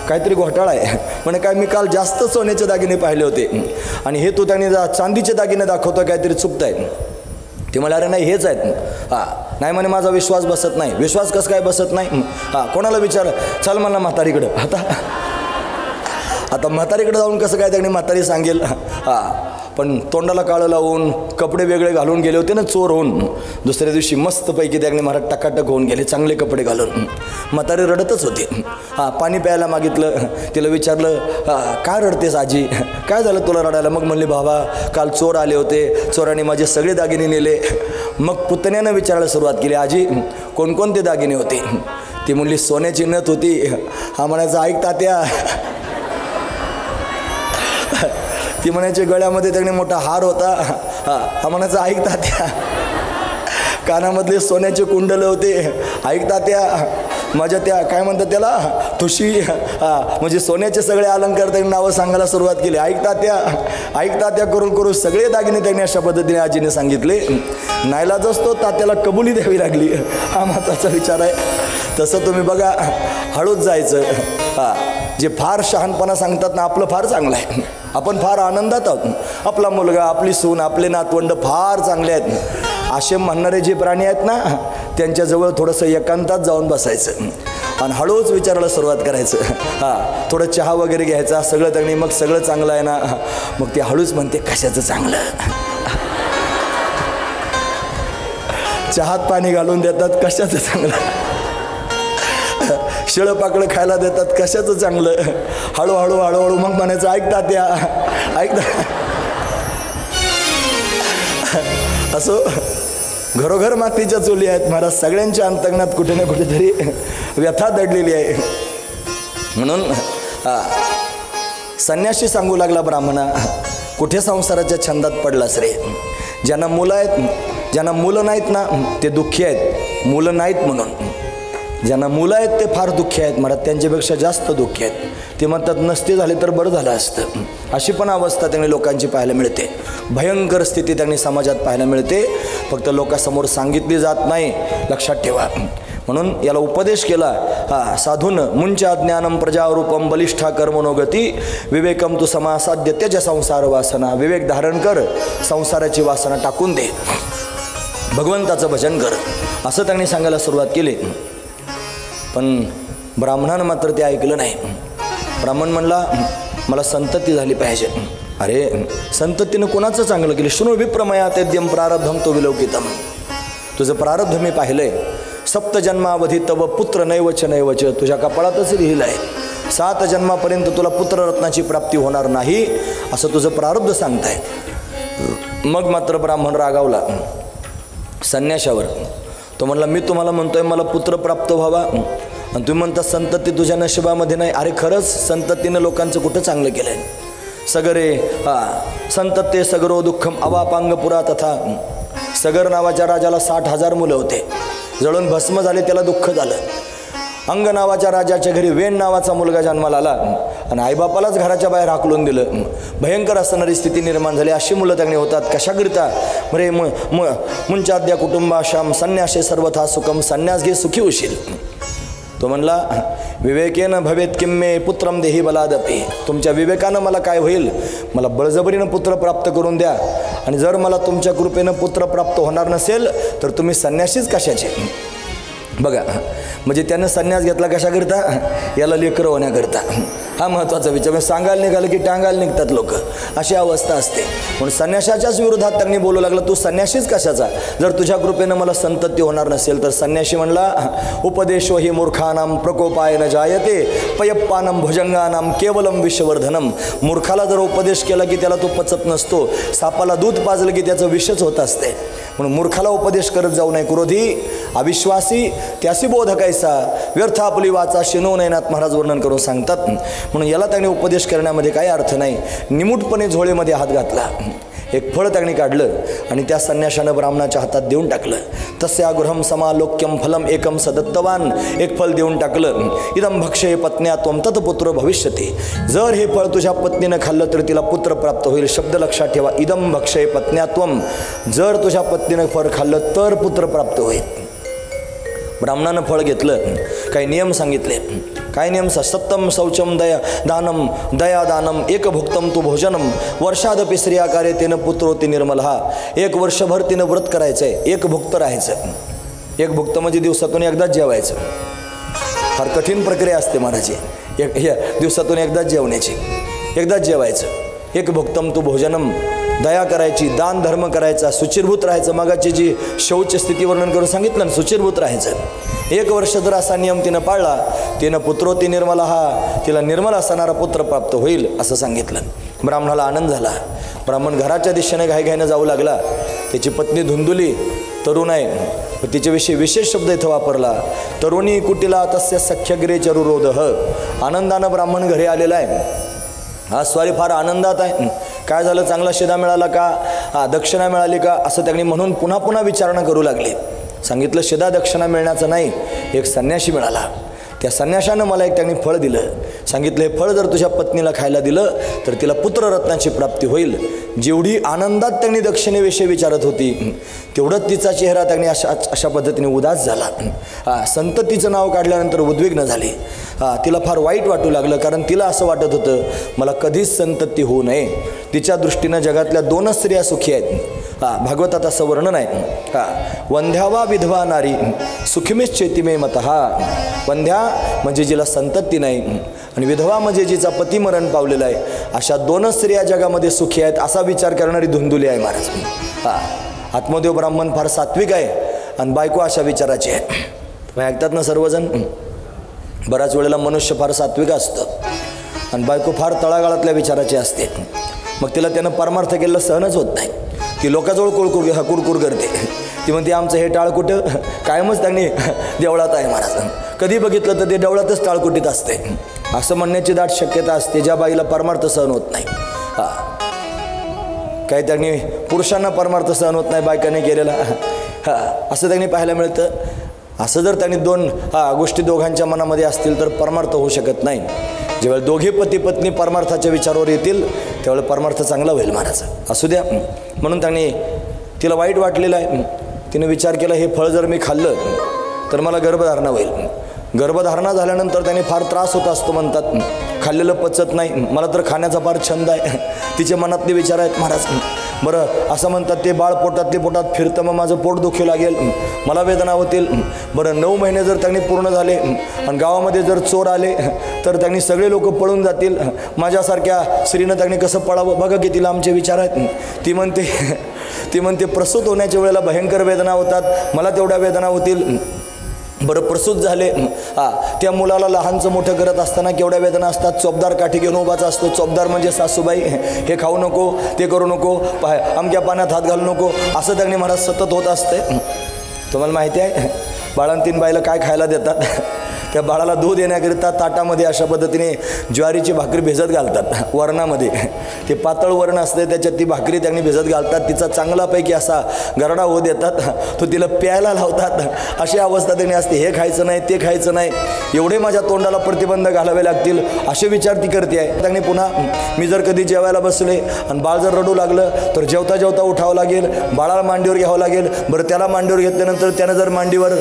काहीतरी घोटाळा आहे. म्हणे काय, मी काल जास्त सोन्याचे दागिने पाहिले होते आणि हे तू त्यांनी चांदीचे दागिने दाखवतो, काहीतरी चुकतंय. ते मला अरे नाही हेच आहेत. नाही म्हणे माझा विश्वास बसत नाही. विश्वास कसं काय बसत नाही? कोणाला विचार, चल मला म्हातारीकडं. आता म्हातारीकडे जाऊन कसं काय त्यांनी म्हातारी सांगेल. पण तोंडाला काळं लावून कपडे वेगळे घालून गेले होते ना चोर होऊन. दुसऱ्या दिवशी मस्तपैकी त्यांनी महाराज टकाटक होऊन गेले, चांगले कपडे घालून. म्हातारी रडतच होते. पाणी प्यायला मागितलं. तिला विचारलं, काय रडतेस आजी, काय झालं तुला रडायला? मग म्हणले, बाबा काल चोर आले होते, चोराने माझे सगळे दागिने नेले. मग पुतण्यानं विचारायला सुरुवात केली, आजी कोणकोणते दागिने होते? ती म्हणली, सोन्याची नथ होती. म्हणायचं, ऐक तात्या. ती म्हणायची, गळ्यामध्ये त्यांनी मोठा हार होता. म्हणायचं, ऐकता त्या. कानामधले सोन्याचे कुंडल होते. ऐकता त्या. माझ्या त्या काय म्हणतात त्याला, ठुशी, म्हणजे सोन्याचे सगळे अलंकार त्यांनी नावं सांगायला सुरुवात केली. ऐकता त्या करून सगळे दागिने त्यांनी अशा पद्धतीने आजीने सांगितले. नाईलाज असतो, तात्याला कबुली द्यावी लागली. हा महत्त्वाचा विचार आहे. तसं तुम्ही बघा, हळूच जायचं. जे फार शहाणपणा सांगतात ना, आपलं फार चांगलं आहे, आपण फार आनंदात आहोत, आपला मुलगा, आपली सून, आपले नातवंड फार चांगले आहेत, असे म्हणणारे जे प्राणी आहेत ना, त्यांच्याजवळ थोडंसं एकांतात जाऊन बसायचं आणि हळूच विचारायला सुरुवात करायचं. थोडं चहा वगैरे घ्यायचा, सगळं त्यांनी, मग सगळं चांगलं आहे ना, मग ते हळूच म्हणते, कशाचं चांगलं? चहात पाणी घालून देतात, कशाचं चांगलं? शिळं पाकडं खायला देतात, कशाचं चांगलं? हळूहळू मग म्हणायचं, ऐकता. असो घरोघर मातीच्या चुली आहेत महाराज. सगळ्यांच्या अंतर्गणात कुठे ना कुठेतरी व्यथा दडलेली आहे. म्हणून संन्यासी सांगू लागला ब्राह्मणा, कुठे संसाराच्या छंदात पडलास रे? ज्यांना मुलं आहेत, ज्यांना मुलं नाहीत ना, ते दुःखी आहेत. मुलं नाहीत म्हणून. ज्यांना मुलं आहेत ते फार दुःखी आहेत महाराज, त्यांच्यापेक्षा जास्त दुःखी आहेत. ते म्हणतात, नसते झाले तर बरं झालं असतं. अशी पण अवस्था त्यांनी लोकांची पाहायला मिळते. भयंकर स्थिती त्यांनी समाजात पाहायला मिळते. फक्त लोकांसमोर सांगितली जात नाही, लक्षात ठेवा. म्हणून याला उपदेश केला साधून, मुंचा ज्ञानम प्रजारूपम बलिष्ठा कर्मनोगती विवेकम तू समासाध्य त्यज संसार वासना. विवेक धारण कर, संसाराची वासना टाकून दे, भगवंताचं भजन कर, असं त्यांनी सांगायला सुरुवात केली. पण ब्राह्मणानं मात्र ते ऐकलं नाही. ब्राह्मण म्हणला, मला संतती झाली पाहिजे. अरे संततीनं कोणाचं चांगलं केलं? शृणु विप्रमया तेद्यम प्रारब्धम तो विलौकितम. तुझं प्रारब्ध मी पाहिलंय. सप्तजन्मावधी तव पुत्र नैवच नैवच. तुझ्या कपाळातच लिहिलं आहे, 7 जन्मापर्यंत तुला पुत्ररत्नाची प्राप्ती होणार नाही, असं तुझं प्रारब्ध सांगताय. मग मात्र ब्राह्मण रागावला संन्याशावर. तो म्हणला, मी तुम्हाला म्हणतोय मला पुत्र प्राप्त व्हावा आणि तुम्ही म्हणता संतती तुझ्या नशिबामध्ये नाही. अरे खरंच संततीनं लोकांचं कुठं चांगलं केलं आहे? सगरे संतते सगरो दुःखम अवापांगपुरा तथा. सगर नावाच्या राजाला 60,000 मुलं होते, जळून भस्म झाले, त्याला दुःख झालं. अंग नावाच्या राजाच्या घरी वेण नावाचा मुलगा जन्माला आला आणि आईबापालाच घराच्या बाहेर हाकलून दिलं. भयंकर असणारी स्थिती निर्माण झाली. अशी मुलं त्यांनी होतात. कशाकरिता बरे मुंचाद्या कुटुंबाशाम संन्यासे सर्वथा सुखम, संन्यास घे सुखी होशील. तो म्हणला विवेकेन भवेत किम्मे पुत्रम देही बलादपी, तुमच्या विवेकानं मला काय होईल, मला बळजबरीनं पुत्र प्राप्त करून द्या. आणि जर मला तुमच्या कृपेनं पुत्र प्राप्त होणार नसेल तर तुम्ही संन्यासीच कशाचे. बघा म्हणजे त्यानं संन्यास घेतला कशाकरिता, याला लेकरं होण्याकरिता. हा महत्त्वाचा विचार. म्हणजे सांगायला निघालं की टांगायला निघतात लोक, अशी अवस्था असते. म्हणून संन्यासाच्याच विरोधात त्यांनी बोलू लागलं तू संन्यासीच कशाचा, जर तुझ्या कृपेनं मला संतती होणार नसेल तर. संन्यासी म्हणला उपदेशो हि मूर्खानाम प्रकोपाय न जायते पयप्पानम भुजंगानाम केवलम विषवर्धनम. मूर्खाला जर उपदेश केला की त्याला तो पचत नसतो, सापाला दूध पाजलं की त्याचं विषच होत असते. म्हणून मूर्खाला उपदेश करत जाऊ नये. क्रोधी अविश्वासी त्यासी बोध कैसा, व्यर्थ आपली वाचा शिनो नयनाथ महाराज वर्णन करून सांगतात. म्हणून याला त्यांनी उपदेश करण्यामध्ये काही अर्थ नाही. निमूटपणे झोळेमध्ये हात घातला, एक फळ त्यांनी काढलं आणि त्या संन्याशानं ब्राह्मणाच्या हातात देऊन टाकलं. तस्या गृहम समालोक्यम फलम एकम सदत्तवान, एक फळ देऊन टाकलं. इदम भक्षये पत्न्या त्वम तत्पुत्र भविष्यती, जर हे फळ तुझ्या पत्नीनं खाल्लं तर तिला पुत्र प्राप्त होईल. शब्द लक्षात ठेवा, इदम भक्षये पत्न्या त्वम, जर तुझ्या पत्नीनं फळ खाल्लं तर पुत्र प्राप्त होईल. ब्राह्मणानं फळ घेतलं, काही नियम सांगितले. काय नियम, सत्तम शौचम दया दानम एक भुक्तम तू भोजनम वर्षादपि स्त्रियाकारे तेनं पुत्रोती निर्मल. हा 1 वर्षभर तिनं व्रत करायचं आहे, एक भुक्त राहायचं. एक भुक्त म्हणजे दिवसातून एकदाच जेवायचं. फार कठीण प्रक्रिया असते महाराजी. दिवसातून एकदाच जेवण्याची, एकदाच जेवायचं. एक भुक्तम तू भोजनम, दया करायची, दान धर्म करायचा, सुचिरभूत राहायचं. मगाची जी शौच स्थिती वर्णन करून सांगितलं ना, सुचिरभूत राहायचं. 1 वर्ष जर असा नियम तिनं पाळला, तिनं पुत्रोती निर्मला, हा तिला निर्मल असणारा पुत्र प्राप्त होईल असं सांगितलं. ब्राह्मणाला आनंद झाला. ब्राह्मण घराच्या दिशेने घाईघाईनं जाऊ लागला. त्याची पत्नी धुंदुली तरुण आहे, तिच्याविषयी विशेष शब्द इथं वापरला. तरुणी कुटीला तस्य सख्यग्रे चरुरोध. आनंदानं ब्राह्मण घरी आलेला आहे. हा स्वारी फार आनंदात आहे. काय झालं, चांगला शिदा मिळाला का, दक्षिणा मिळाली का, असं त्यांनी म्हणून पुन्हा पुन्हा विचारणा करू लागले. सांगितलं शिदा दक्षिणा मिळण्याचं नाही, एक संन्यासी मिळाला. त्या संन्याशानं मला एक त्यांनी फळ दिलं. सांगितलं हे फळ जर तुझ्या पत्नीला खायला दिलं तर तिला पुत्ररत्नाची प्राप्ती होईल. जेवढी आनंदात त्यांनी दक्षिणेविषयी विचारत होती तेवढंच तिचा चेहरा त्यांनी अशा पद्धतीने उदास झाला. संततीचं नाव काढल्यानंतर उद्विग्न झाली. तिला फार वाईट वाटू लागलं, कारण तिला असं वाटत होतं मला कधीच संतती होऊ नये. तिच्या दृष्टीनं जगातल्या 2च स्त्रिया सुखी आहेत. भागवतात असं वर्णन आहे. वंध्यावा विधवा नारी सुखीमेच चेतिमे मतः. वंध्या म्हणजे जिला संतती नाही आणि विधवा म्हणजे जिचा पती मरण पावलेला आहे, अशा 2च स्त्रिया जगामध्ये सुखी आहेत असा विचार करणारी धुंदुली आहे महाराज. आत्मदेव ब्राह्मण फार सात्विक आहे आणि बायको अशा विचाराची आहे. तुम्ही ऐकतात ना सर्वजण. बऱ्याच वेळेला मनुष्य फार सात्विक असतं आणि बायको फार तळागाळातल्या विचाराची असते. मग तिला त्यानं परमार्थ केलेलं सहनच होत नाही. ती लोकांजवळ कुरकुर करते. ती म्हणते आमचं हे टाळ कुठं कायमच त्यांनी देवळात आहे महाराज. कधी बघितलं तर ते देवळातच टाळकुटीत असते असं म्हणण्याची दाट शक्यता असते, ज्या बाईला परमार्थ सहन होत नाही. काही त्यांनी पुरुषांना परमार्थ सहन होत नाही बायकाने केलेला, असं त्यांनी पाहायला मिळतं. असं जर त्यांनी 2 गोष्टी दोघांच्या मनामध्ये असतील तर परमार्थ होऊ शकत नाही. ज्यावेळेला दोघे पती पत्नी परमार्थाच्या विचारावर येतील त्यावेळेला परमार्थ चांगला होईल महाराज. असू द्या. म्हणून त्यांनी तिला वाईट वाटलेलं आहे. तिने विचार केला हे फळ जर मी खाल्लं तर मला गर्भधारणा होईल. गर्भधारणा झाल्यानंतर त्याने फार त्रास होत असतो म्हणतात. खाल्लेलं पचत नाही. मला तर खाण्याचा फार छंद आहे. तिच्या मनातले विचार आहेत महाराज. बरं असं म्हणतात ते बाळ पोटात फिरतं, मग माझं पोट दुखू लागेल, मला वेदना होतील. बरं 9 महिने जर त्यांनी पूर्ण झाले आणि गावामध्ये जर चोर आले तर त्यांनी सगळे लोक पळून जातील. माझ्यासारख्या स्त्रीनं त्यांनी कसं पळावं. बघा की तिला आमचे विचार आहेत. ती म्हणते प्रसूत होण्याच्या वेळेला भयंकर वेदना होतात, मला तेवढ्या वेदना होतील. बरं प्रसूत झाले, त्या मुलाला लहानचं मोठं करत असताना केवढ्या वेदना असतात. चोपदार काठी घेऊन उभाचा असतो. चोपदार म्हणजे सासूबाई, हे खाऊ नको, ते करू नको, अमक्या पाण्यात हात घालू नको, असं त्यांनी महाराज सतत होत असते. तुम्हाला माहिती आहे बाळंतीन बाईला काय खायला देतात. त्या बाळाला दूध येण्याकरिता ताटामध्ये अशा पद्धतीने ज्वारीची भाकरी भिजत घालतात वरणामध्ये. ते पातळ वरण असते त्याच्यात ती भाकरी त्यांनी भिजत घालतात. तिचा चांगलापैकी असा गरडा होऊ देतात. तो तिला प्यायला लावतात. अशी अवस्था त्यांनी असते. हे खायचं नाही ते खायचं नाही, एवढे माझ्या तोंडाला प्रतिबंध घालावे लागतील असे विचार ती करते आहे. त्यांनी पुन्हा मी जर कधी जेवायला बसले आणि बाळ जर रडू लागलं तर जेवता जेवता उठावं लागेल, बाळाला मांडीवर घ्यावं लागेल. बरं त्याला मांडीवर घेतल्यानंतर त्यानं जर मांडीवर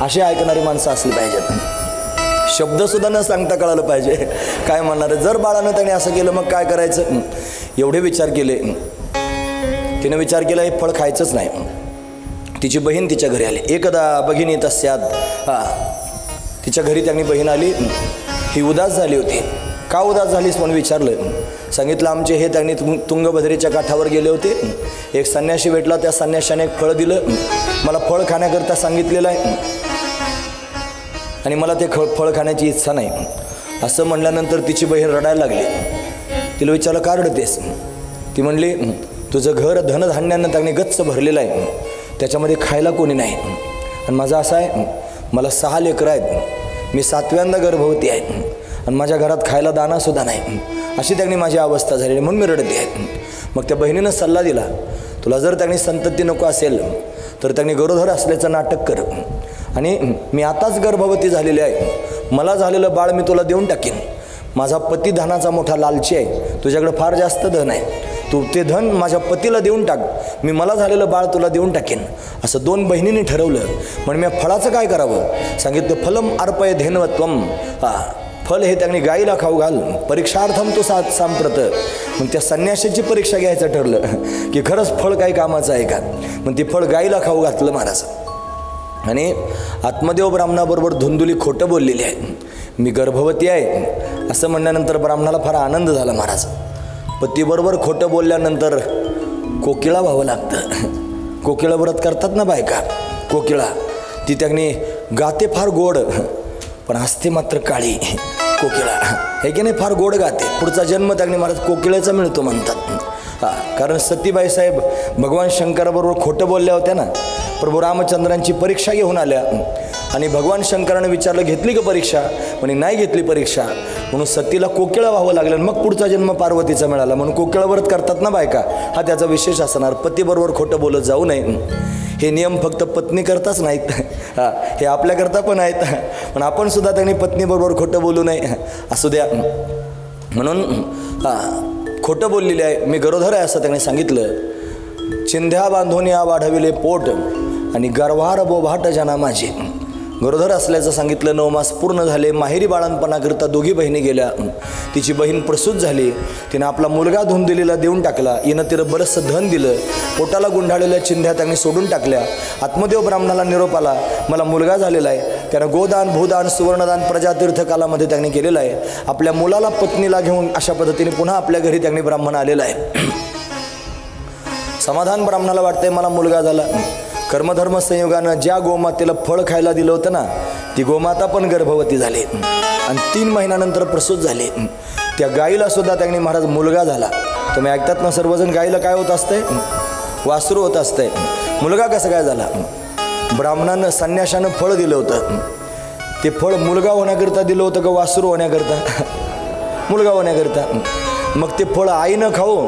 असे ऐकणारी माणसं असली पाहिजेत. शब्दसुद्धा न सांगता कळालं पाहिजे काय म्हणणार आहे. जर बाळानं त्याने असं केलं मग काय करायचं. एवढे विचार केले. तिने विचार केला हे फळ खायचंच नाही. तिची बहीण तिच्या घरी आली. एकदा भगिनी तस्यात तिच्या घरी त्यांनी बहीण आली. ही उदास झाली होती. का उदास झालीस म्हणून विचारलं. सांगितलं आमचे हे त्यांनी तुंगभद्रेच्या काठावर गेले होते. एक संन्यासी भेटला. त्या संन्याशाने एक फळ दिलं. मला फळ खाण्याकरता सांगितलेलं आहे आणि मला ते फळ खाण्याची इच्छा नाही. असं म्हणल्यानंतर तिची बहीण रडायला लागली. तिला विचारलं का रडतेस. ती म्हणली तुझं घर धनधान्यानं त्यांनी गच्च भरलेलं आहे, त्याच्यामध्ये खायला कोणी नाही. आणि माझं असं आहे मला 6 लेकरं आहेत, मी 7व्यांदा गर्भवती आहे आणि माझ्या घरात खायला दाणासुद्धा नाही. अशी त्यांनी माझी अवस्था झालेली म्हणून मी रडते आहे. मग त्या बहिणीनं सल्ला दिला तुला जर त्यांनी संतती नको असेल तर त्यांनी गरोदर असल्याचं नाटक कर आणि मी आताच गर्भवती झालेली आहे, मला झालेलं बाळ मी तुला देऊन टाकीन. माझा पती धनाचा मोठा लालची आहे, तुझ्याकडे फार जास्त धन आहे, तू ते धन माझ्या पतीला देऊन टाक, मी मला झालेलं बाळ तुला देऊन टाकेन. असं 2 बहिणींनी ठरवलं. म्हणून मी फळाचं काय करावं. सांगितलं फलम अर्पय धेनवत्वम. फल हे त्यांनी गाईला खाऊ घाल. परीक्षार्थम तो सांप्रत. मग त्या संन्याशाची परीक्षा घ्यायचं ठरलं की खरंच फळ काही कामाचं आहे का. मग ते फळ गाईला खाऊ घातलं महाराज. आणि आत्मदेव ब्राह्मणाबरोबर धुंदुली खोटं बोललेली आहे, मी गर्भवती आहे असं म्हणल्यानंतर ब्राह्मणाला फार आनंद झाला महाराज. पतीबरोबर खोटं बोलल्यानंतर कोकिळा व्हावं लागतं. कोकिळा व्रत करतात ना बायका, कोकिळा ती त्यांनी गाते फार गोड पण असते मात्र काळी. कोकिळा हे की नाही फार गोड गाते. पुढचा जन्म त्यांनी महाराज कोकिळेचा मिळतो म्हणतात. कारण सतीबाई साहेब भगवान शंकराबरोबर खोटं बोलल्या होत्या ना. प्रभू रामचंद्रांची परीक्षा घेऊन आल्या आणि भगवान शंकराने विचारलं घेतली का परीक्षा. म्हणे नाही घेतली परीक्षा. म्हणून सतीला कोकिळा व्हावं लागलं. मग पुढचा जन्म पार्वतीचा मिळाला. म्हणून कोकिळा व्रत करतात ना बायका, हा त्याचा विशेष असणार. पतीबरोबर खोटं बोलत जाऊ नये. हे नियम फक्त पत्नी करताच नाहीत, हे आपल्याकरता पण आहेत. पण आपण सुद्धा त्यांनी पत्नीबरोबर खोटं बोलू नये. असू द्या म्हणून खोटं बोललेले आहे. मी गरोदर आहे असं त्यांनी सांगितलं. चिंध्या बांधून या वाढविले पोट आणि गर्भार बोभाट जना माझी. गरोदर असल्याचं सांगितलं. 9 मास पूर्ण झाले. माहेरी बाळणपणाकरिता दोघी बहिणी गेल्या. तिची बहीण प्रसूत झाली. तिनं आपला मुलगा धुंदलीला देऊन टाकला. हिनं तिनं बरंचसं धन दिलं. पोटाला गुंडाळलेल्या चिंध्या त्यांनी सोडून टाकल्या. आत्मदेव ब्राह्मणाला निरोप आला मला मुलगा झालेला आहे. त्यानं गोदान भूदान सुवर्णदान प्रजातीर्थ कालामध्ये त्यांनी केलेलं आहे. आपल्या मुलाला पत्नीला घेऊन अशा पद्धतीने पुन्हा आपल्या घरी त्यांनी ब्राह्मण आलेला आहे. समाधान ब्राह्मणाला वाटतंय मला मुलगा झाला. कर्मधर्म संयोगानं ज्या गोमातेला फळ खायला दिलं होतं ना ती गोमाता पण गर्भवती झाली आणि 3 महिन्यानंतर प्रसूत झाली. त्या गाईला सुद्धा त्यांनी महाराज मुलगा झाला. तुम्ही ऐकतात ना सर्वजण, गाईला काय होत असतंय, वासरू होत असतंय. मुलगा कसं काय झाला. ब्राह्मणानं संन्याशानं फळ दिलं होतं. ते फळ मुलगा होण्याकरता दिलं होतं का वासरू होण्याकरता. मुलगा होण्याकरता. मग ते फळ आईनं खाऊ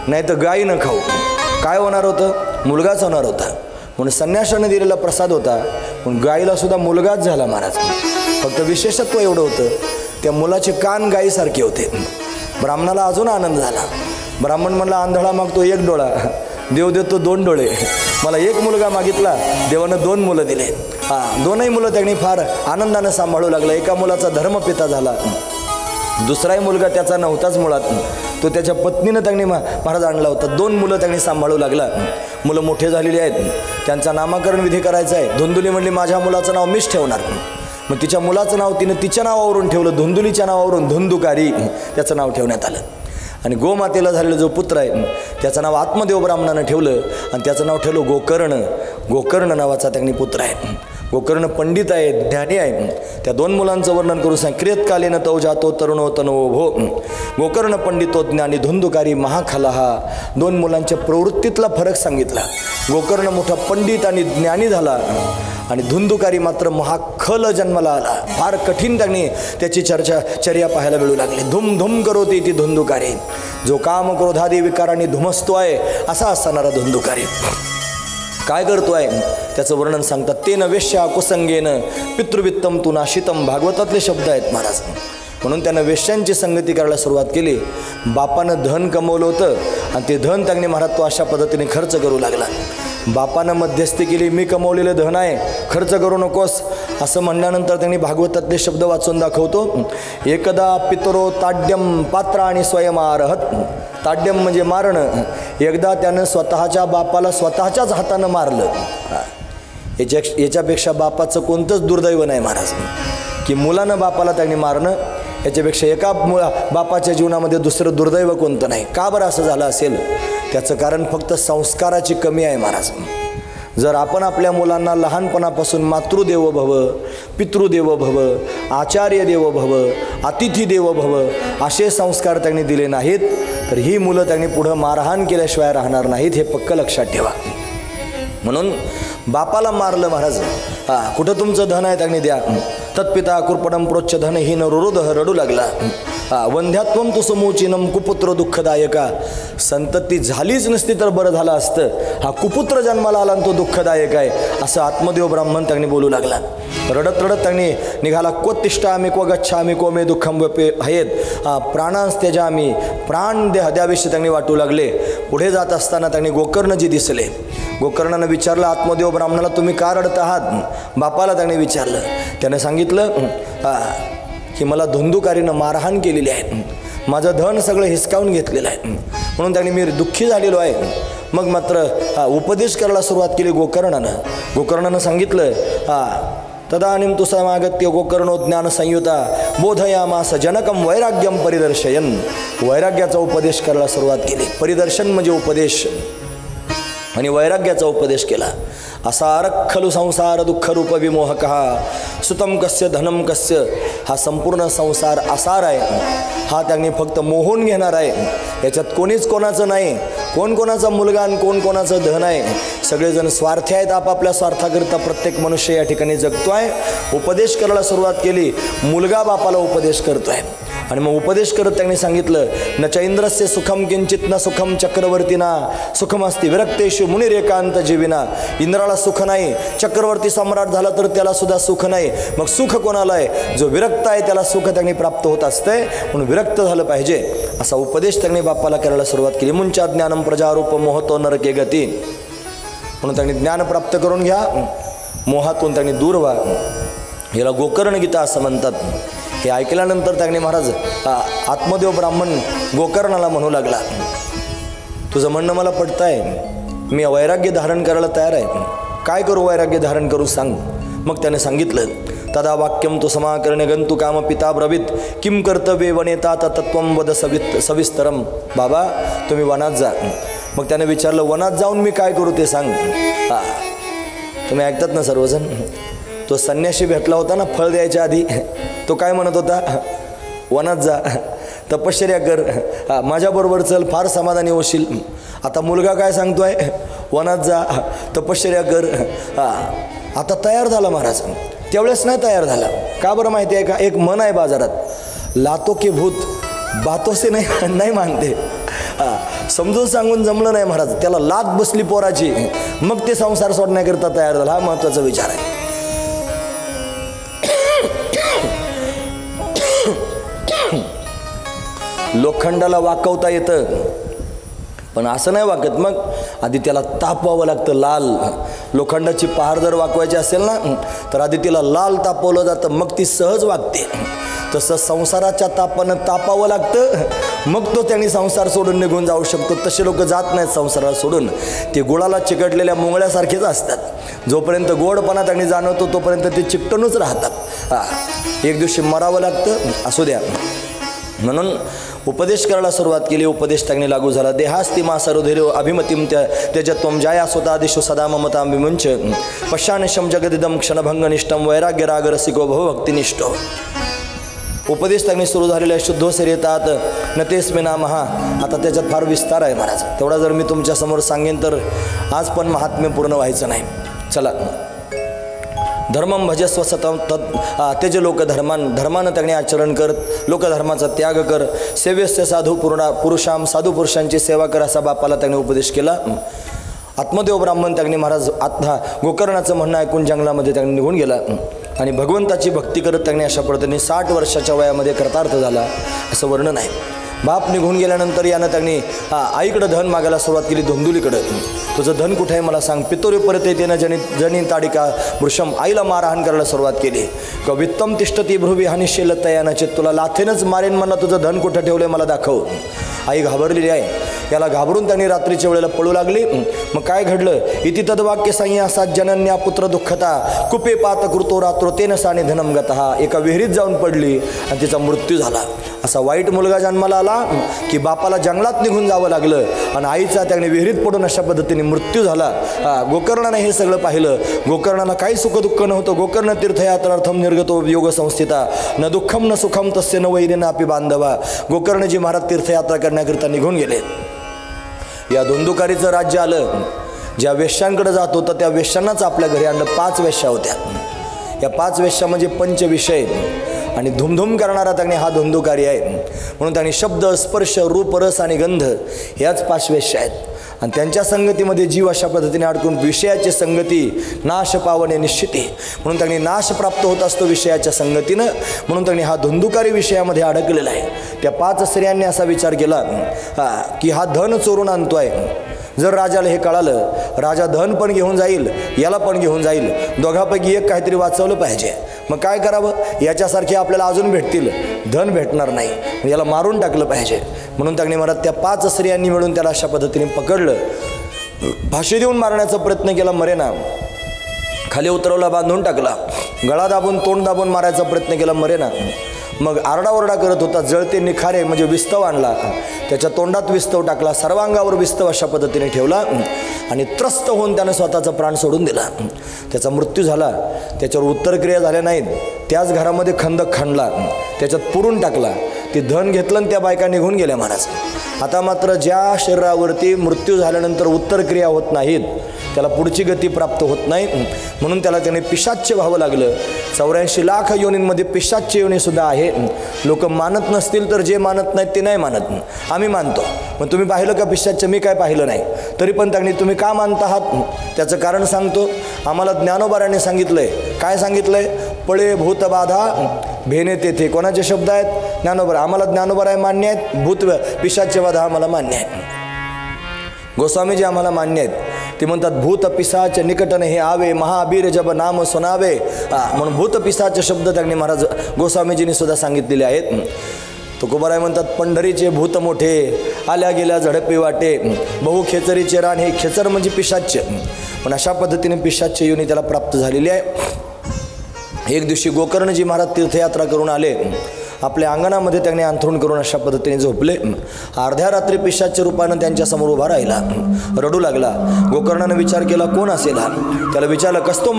नाही तर गाईनं खाऊ, काय होणार होतं, मुलगाच होणार होता. म्हणून संन्याशाने दिलेला प्रसाद होता. पण गाईला सुद्धा मुलगाच झाला महाराज. फक्त विशेषत्व एवढं होतं त्या मुलाचे कान गाईसारखे होते. ब्राह्मणाला अजून आनंद झाला. ब्राह्मण म्हणला आंधळा मागतो 1 डोळा, देव देतो 2 डोळे. मला 1 मुलगा मागितला, देवानं 2 मुलं दिले. दोनही मुलं त्यांनी फार आनंदानं सांभाळू लागला. एका मुलाचा धर्मपिता झाला. दुसराही मुलगा त्याचा नव्हताच मुळात, तो त्याच्या पत्नीनं त्यांनी महाराज आणला होता. 2 मुलं त्यांनी सांभाळू लागला. मुलं मोठे झालेली आहेत, त्यांचा नामकरण विधी करायचा आहे. धुंदुली म्हणली माझ्या मुलाचं नाव मीच ठेवणार. मग तिच्या मुलाचं नाव तिनं तिच्या नावावरून ठेवलं. धुंदुलीच्या नावावरून धुंदुकारी त्याचं नाव ठेवण्यात आलं. आणि गोमातेला झालेला जो पुत्र आहे त्याचं नाव आत्मदेव ब्राह्मणानं ठेवलं आणि त्याचं नाव ठेवलं गोकर्ण. गोकर्ण नावाचा त्यांनी पुत्र आहे. गोकर्ण पंडित आहे, ज्ञानी आहे. त्या 2 मुलांचं वर्णन करून सांग. क्रियत्कालीन तौ जातो तरुणो तनवो भो. गोकर्ण पंडितो ज्ञानी धुंदुकारी महाखलाहा. 2 मुलांच्या प्रवृत्तीतला फरक सांगितला. गोकर्ण मोठा पंडित आणि ज्ञानी झाला आणि धुंदुकारी मात्र महाखल जन्माला आला. फार कठीण त्यांनी त्याची चर्या पाहायला मिळू लागली. धुम धुम करोती ती धुंदुकारी. जो काम क्रोधादी विकारांनी धुमसतो आहे असा असणारा धुंदुकारी काय करतोय त्याचं वर्णन सांगतात. तेन वेश्या कुसंगेन पितृवित्तम तु नाशितम. भागवतातले शब्द आहेत महाराज. म्हणून त्यानं वेश्यांची संगती करायला सुरुवात केली. बापानं धन कमवलं होतं आणि ते धन त्यांनी महाराज तो अशा पद्धतीने खर्च करू लागला. बापानं मध्यस्थी केली, मी कमवलेलं धन आहे, खर्च करू नकोस असं म्हणल्यानंतर त्यांनी भागवतातले शब्द वाचून दाखवतो. एकदा पितरो ताड्यम पात्र आणि स्वयंआरहत. ताड्यम म्हणजे मारणं. एकदा त्यानं स्वतःच्या बापाला स्वतःच्याच हातानं मारलं. याच्यापेक्षा बापाचं कोणतंच दुर्दैव नाही महाराज की मुलानं बापाला त्यांनी मारणं. याच्यापेक्षा एका बापाच्या जीवनामध्ये दुसरं दुर्दैव कोणतं नाही. का बरं असं झालं असेल? त्याचं कारण फक्त संस्काराची कमी आहे महाराज. जर आपण आपल्या मुलांना लहानपणापासून मातृदेवो भव, पितृदेवो भव, आचार्य देवो भव, अतिथी देवो भव असे संस्कार त्यांनी दिले नाहीत तर ही मुलं त्यांनी पुढं मारहाण केल्याशिवाय राहणार नाहीत. हे पक्क लक्षात ठेवा. म्हणून बापाला मारलं महाराज. कुठं तुमचं धन आहे त्यांनी द्या. तत्पिता कुरपडम प्रोच्च धन ही न रुरुदह रडू लागला. वंध्यात्वम तु समूचिनम कुपुत्र दुःखदायका. संतती झालीच नसती तर बरं झालं असतं. हा कुपुत्र जन्माला आला आणि तो दुःखदायक आहे असं आत्मदेव ब्राह्मण त्यांनी बोलू लागला. रडत रडत त्यांनी निघाला. क्वतिष्ठामी क्व गच्छामी क्व मे दुःखम आहेत. प्राणांस त्याजामी. प्राण द्याविषयी त्यांनी वाटू लागले. पुढे जात असताना त्यांनी गोकर्णजी दिसले. गोकर्णानं विचारलं आत्मदेव ब्राह्मणाला तुम्ही का रडत आहात? बापाला त्यांनी विचारलं. त्याने सांगितलं की मला धुंदुकारीनं मारहाण केलेली आहे, माझं धन सगळं हिसकावून घेतलेलं आहे, म्हणून त्यांनी मी दुःखी झालेलो आहे. मग मात्र उपदेश करायला सुरुवात केली गोकर्णानं. गोकर्णानं सांगितलं तदानीं तु समागत्य गोकर्णो ज्ञान संयुता बोधयामास जनकम वैराग्यम परिदर्शयन. वैराग्याचा उपदेश करायला सुरुवात केली. परिदर्शन म्हणजे उपदेश आणि वैराग्याचा उपदेश केला. असार खलु संसार दुःख रूप विमोहकः सुतम कस्य धनम कस्य. हा संपूर्ण संसार असार आहे. हा त्यांनी फक्त मोहून घेणार आहे. याच्यात कोणीच कोणाचं नाही. कोण कोणाचा मुलगा आणि कोण कोणाचं धन आहे. सगळेजण स्वार्थी आहेत. आपापल्या स्वार्थाकरिता प्रत्येक मनुष्य या ठिकाणी जगतोय. उपदेश करायला सुरुवात केली. मुलगा बापाला उपदेश करतोय आणि मग उपदेश करत त्यांनी सांगितलं न चैंद्रस्य सुखम किंचित न सुखम चक्रवर्तीना सुखमस्ती विरक्तेषु मुनिरेकांत जीविना. इंद्राला सुख नाही, चक्रवर्ती सम्राट झाला तर त्याला सुद्धा सुख नाही. मग सुख कोणाला आहे? जो विरक्त आहे त्याला सुख त्यांनी प्राप्त होत असते. म्हणून विरक्त झालं पाहिजे असा उपदेश त्यांनी बापाला करायला सुरुवात केली. मुंचा ज्ञानम प्रजारूप मोहतो नरके गती. म्हणून त्यांनी ज्ञान प्राप्त करून घ्या, मोहातून त्यांनी दूर व्हा. याला गोकर्ण गीता असं म्हणतात. हे ऐकल्यानंतर त्यांनी महाराज आत्मदेव ब्राह्मण गोकर्णाला म्हणू लागला तुझं म्हणणं मला पटतं आहे, मी वैराग्य धारण करायला तयार आहे. काय करू वैराग्य धारण करू सांग. मग त्याने सांगितलं तदा वाक्यम तु समाकरणे गंतु काम पिता ब्रवीत किम कर्तव्ये वनेतात तत्वम वद सविस्तरम. बाबा तुम्ही वनात जा. मग त्याने विचारलं वनात जाऊन मी काय करू ते सांग. तुम्ही ऐकतात ना सर्वजण. तो संन्यासी भेटला होता ना फळ द्यायच्या आधी, तो काय म्हणत होता? वनात जा, तपश्चर्या कर, माझ्याबरोबर चल, फार समाधानी होशील. आता मुलगा काय सांगतोय? वनात जा, तपश्चर्या कर. आता तयार झाला महाराज. त्यावेळेस नाही तयार झाला. का बरं माहिती आहे का? एक मन आहे बाजारात, लातो के भूत बातों से नाही मानते. समजून सांगून जमलं नाही महाराज, त्याला लात बसली पोराची, मग ते संसार सोडण्याकरता तयार झाला. हा महत्वाचा विचार आहे. लोखंडाला वाकवता येतं पण असं नाही वाकत. मग आधी त्याला तापवावं लागतं. लाल लोखंडाची पहार जर वाकवायची असेल ना तर आधी तिला लाल तापवलं जातं, मग ती सहज वागते. तसं संसाराच्या तापानं तापावं लागतं, मग तो त्यांनी संसार सोडून निघून जाऊ शकतो. तसे लोक जात नाहीत संसाराला सोडून. ते गुळाला चिकटलेल्या मुंगळ्यासारखेच असतात. जोपर्यंत गोडपणा त्यांनी जाणवतो तोपर्यंत ते चिकटूनच राहतात. एक दिवशी मरावं लागतं. असू द्या. म्हणून उपदेश करायला सुरुवात केली. उपदेश त्यांनी लागू झाला. देहास्ति मा सर्वधैर्य अभिमतिम त्यजत्वम जाया स्वतादिशु सदा ममतां विमुंच पश्यानिशम जगदिदम क्षणभंगनिष्ठम वैराग्य राग रसिको भवभक्तिनिष्ठो. उपदेश त्यांनी सुरू झालेले आहे. शुद्धो शरीरात नतेस्मिना महा. आता त्याच्यात फार विस्तार आहे महाराज. तेवढा जर मी तुमच्यासमोर सांगेन तर आज पण महात्म्य पूर्ण व्हायचं नाही. चला, धर्मम भजस्व सतम त्यज लोक धर्मान. धर्मानं त्यांनी आचरण कर, लोकधर्माचा त्याग कर. सेव्यस्य साधू पुरुषाम. साधू पुरुषांची सेवा कर असा बापाला त्यांनी उपदेश केला. आत्मदेव ब्राह्मण त्यांनी महाराज आता गोकर्णाचं म्हणणं ऐकून जंगलामध्ये त्यांनी निघून गेला आणि भगवंताची भक्ती करत त्यांनी अशा पद्धतीने 60 वर्षाच्या वयामध्ये कृतार्थ झाला असं वर्णन आहे. बाप निघून गेल्यानंतर यानं त्यांनी आईकडं धन मागायला सुरुवात केली. धुंदुलीकडं, तुझं धन कुठे आहे मला सांग. पितोरी परत येतेनं जनी ताडिका वृषम. आईला मारहाण करायला सुरुवात केली. वित्तम तिष्ठती भ्रुविहानिशेल तयानाचे. तुला लाथेनंच मारेन, मला तुझं धन कुठं ठेवलं मला दाखव. आई घाबरलेली आहे. याला घाबरून त्यांनी रात्रीच्या वेळेला पळू लागली. मग काय घडलं. इति तद्वाक्य संन्यासात जनन्या पुत्र दुःखता कुपे पात कृतो रात्रो तेन साने धनम गतहा. एका विहिरीत जाऊन पडली आणि तिचा मृत्यू झाला. असा वाईट मुलगा जन्माला आला की बापाला जंगलात निघून जावं लागलं आणि आईचा त्याने विहिरीत पडून अशा पद्धतीने मृत्यू झाला. गोकर्णाने हे सगळं पाहिलं. गोकर्णाला काही सुखदुःख नव्हतं. गोकर्ण तीर्थयात्रार्थम निर्गतो योग संस्थिता न दुःखम न सुखम तस्य न वैरिन अपि बांधवा. गोकर्णजी महाराज तीर्थयात्रा करण्याकरिता निघून गेले. या धुंदुकारीचं राज्य आलं. ज्या वेश्यांकडे जात होतं त्या वेश्यांनाच आपल्या घरी आणलं. 5 वेश्या होत्या. या 5 वेश्या म्हणजे पंचविषय आणि धुमधुम करणारा त्यांनी हा धुंदुकारी आहे. म्हणून त्यांनी शब्द स्पर्श रूप रस आणि गंध ह्याच 5 वेश्या आहेत. आणि त्यांच्या संगतीमध्ये जीव अशा पद्धतीने अडकून विषयाची संगती नाश पावणे निश्चिती. म्हणून त्यांनी नाश प्राप्त होत असतो विषयाच्या संगतीनं. म्हणून त्यांनी हा धुंदुकारी विषयामध्ये अडकलेला आहे. त्या 5 स्त्रियांनी असा विचार केला की हा धन चोरून आणतोय. जर राजाला हे कळालं, राजा धन पण घेऊन जाईल, याला पण घेऊन जाईल. दोघांपैकी एक काहीतरी वाचवलं पाहिजे. मग काय करावं. याच्यासारखे आपल्याला अजून भेटतील, धन भेटणार नाही. याला मारून टाकलं पाहिजे. म्हणून त्यांनी मला त्या 5 स्त्रियांनी मिळून त्याला अशा पद्धतीने पकडलं. फाशी देऊन मारण्याचा प्रयत्न केला, मरेना. खाली उतरवला, बांधून टाकला. गळा दाबून तोंड दाबून मारायचा प्रयत्न केला, मरेना. मग आरडाओरडा करत होता. जळते निखारे म्हणजे विस्तव आणला, त्याच्या तोंडात विस्तव टाकला, सर्वांगावर विस्तव अशा पद्धतीने ठेवला आणि त्रस्त होऊन त्यानं स्वतःचा प्राण सोडून दिला. त्याचा मृत्यू झाला. त्याच्यावर उत्तरक्रिया झाल्या नाहीत. त्याच घरामध्ये खंदक खणला, त्याच्यात पुरून टाकला. ते धन घेतलं आणि त्या बायका निघून गेल्या महाराज. आता मात्र ज्या शरीरावरती मृत्यू झाल्यानंतर उत्तरक्रिया होत नाहीत त्याला पुढची गती प्राप्त होत नाही. म्हणून त्याने पिशाच्य व्हावं लागलं. 84 लाख योनींमध्ये पिशाच्य योनीसुद्धा आहे. लोक मानत नसतील तर जे मानत नाहीत ते नाही मानत, आम्ही मानतो. मग तुम्ही पाहिलं का पिशाच्य? मी काय पाहिलं नाही. तरी पण त्यांनी तुम्ही का मानता आहात त्याचं कारण सांगतो. आम्हाला ज्ञानोबारांनी सांगितलंय. काय सांगितलंय? पळे भूतबाधा भेने तेथे. कोणाचे शब्द आहेत? ज्ञानोबा. आम्हाला ज्ञानोबाराय मान्य आहेत. भूत पिशाच्यबाधा आम्हाला मान्य आहे. गोस्वामीजी आम्हाला मान्य आहेत. ते म्हणतात भूत पिशाच निकटन हे आवे महाबीर जब नाम सुनावे. म्हणून भूत पिशाच शब्द त्यांनी महाराज गोस्वामीजींनी सुद्धा सांगितलेले आहेत. तुकोबाराय म्हणतात पंढरीचे भूत मोठे आल्या गेल्या झडपी वाटे बहु खेचरीचे रान. हे खेचर म्हणजे पिशाच्य. पण अशा पद्धतीने पिशाच्य योनी त्याला प्राप्त झालेली आहे. एक दिवशी गोकर्णजी महाराज तीर्थयात्रा करून आले. आपल्या अंगणामध्ये त्यांनी अंथरूण करून अशा पद्धतीने झोपले. अर्ध्या रात्री पिशाच्य रूपानं त्यांच्यासमोर उभा राहिला, रडू लागला. गोकर्णानं विचार केला कोण असेल हा. त्याला विचारलं कस्तो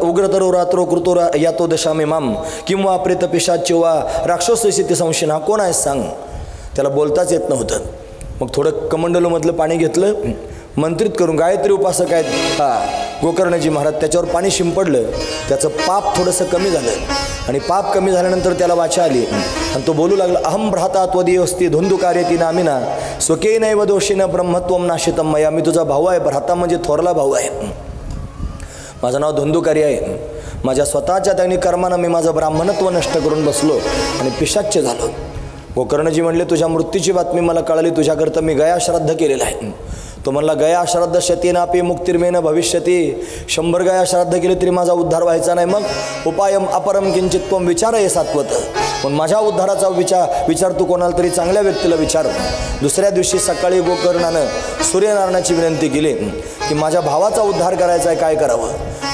उग्रतरो रात्रो कृतो यातो दशामी माम किंवा प्रेत पिशाच्य वा राक्षसस्थिती संशयन. हा कोण आहे सांग. त्याला बोलताच येत नव्हतं. मग थोडं कमंडलूमधलं पाणी घेतलं, मंत्रित करून गायत्री उपासक आहेत गोकर्णजी महाराज, त्याच्यावर पाणी शिंपडलं. त्याचं पाप थोडंसं कमी झालं आणि पाप कमी झाल्यानंतर त्याला वाचा आली आणि तो बोलू लागला अहम भ्राता त्वदीयस्ती धुंदुकार्यती नामिना स्वकेनैव दोषीनं ब्रह्मत्वम नाशितम मया. मी तुझा भाऊ आहे. भ्राता म्हणजे थोरला भाऊ आहे. माझं नाव धुंदुकारी आहे. माझ्या स्वतःच्या त्यांनी कर्मानं मी माझं ब्राह्मणत्व नष्ट करून बसलो आणि पिशाच्य झालो. गोकर्णजी म्हणले तुझ्या मृत्यूची बातमी मला कळाली. तुझ्याकरता मी गया श्राद्ध केलेलं आहे. तो म्हणला गया श्राद्ध शतीनापी मुक्तिर्मेन भविष्यती. 100 गया श्राद्ध केले तरी माझा उद्धार व्हायचा नाही. मग उपायम अपरम किंचित्वम विचार हे सात्वत. पण माझ्या उद्धाराचा विचार तू कोणाला तरी चांगल्या व्यक्तीला विचार. दुसऱ्या दिवशी सकाळी गोकर्णानं सूर्यनारायणाची विनंती केली की माझ्या भावाचा उद्धार करायचा आहे, काय करावं.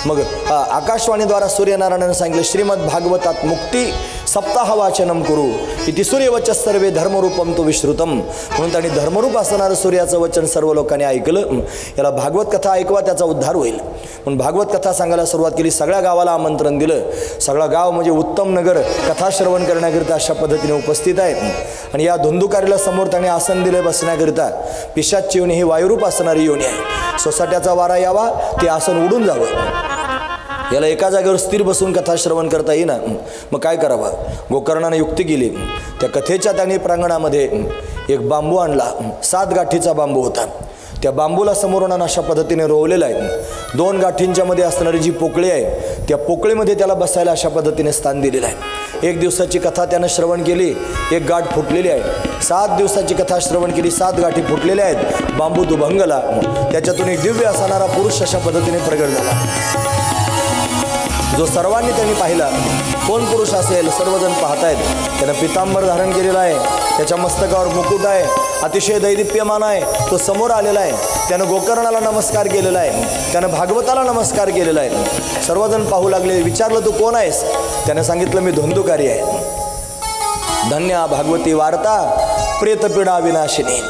मग आकाशवाणीद्वारा सूर्यनारायणानं सांगितलं श्रीमद भागवतात मुक्ती सप्ताह वाचनम करू इति सूर्यवच सर्वे धर्मरूपम तो विश्रुतम. म्हणून त्यांनी धर्मरूप असणारं सूर्याचं वचन सर्व लोकांनी ऐकलं. याला भागवत कथा ऐकवा, त्याचा उद्धार होईल. म्हणून भागवत कथा सांगायला सुरुवात केली. सगळ्या गावाला आमंत्रण दिलं. सगळं गाव म्हणजे उत्तम नगर कथा श्रवण करण्याकरिता अशा पद्धतीने उपस्थित आहे. आणि या धुंदुकारीला समोर त्यांनी आसन दिले बसण्याकरिता. पिशाच्ची योनी ही वायुरूप असणारी योनी आहे. सोसाट्याचा वारा यावा, ते आसन उडून जावं. याला एका जागेवर स्थिर बसून कथा श्रवण करता येईना. मग काय करावं? गोकर्णाने युक्ती केली. त्या कथेच्या त्याने प्रांगणामध्ये एक बांबू आणला. 7 गाठीचा बांबू होता. त्या बांबूला समोरून अशा पद्धतीने रोवलेला आहे. 2 गाठींच्या मध्ये असणारी जी पोकळी आहे, त्या पोकळीमध्ये त्याला बसायला अशा पद्धतीने स्थान दिलेलं आहे. 1 दिवसाची कथा त्यानं श्रवण केली. 1 गाठ फुटलेली आहे. 7 दिवसाची कथा श्रवण केली. 7 गाठी फुटलेल्या आहेत. बांबू दुभंगला. त्याच्यातून एक दिव्य असणारा पुरुष अशा पद्धतीने प्रगट झाला, जो सर्वांनी त्यांनी पाहिला. कोण पुरुष असेल? सर्वजण पाहतायत. त्यानं पितांबर धारण केलेला आहे. त्याच्या मस्तकावर मुकुट आहे. अतिशय दैदिप्यमान आहे. तो समोर आलेला आहे. त्यानं गोकर्णाला नमस्कार केलेला आहे. त्यानं भागवताला नमस्कार केलेला आहे. सर्वजण पाहू लागले. विचारलं, तू कोण आहेस? त्यानं सांगितलं, मी धुंदुकारी आहे. धन्य भागवती वार्ता प्रेतपीडा विनाशिनी.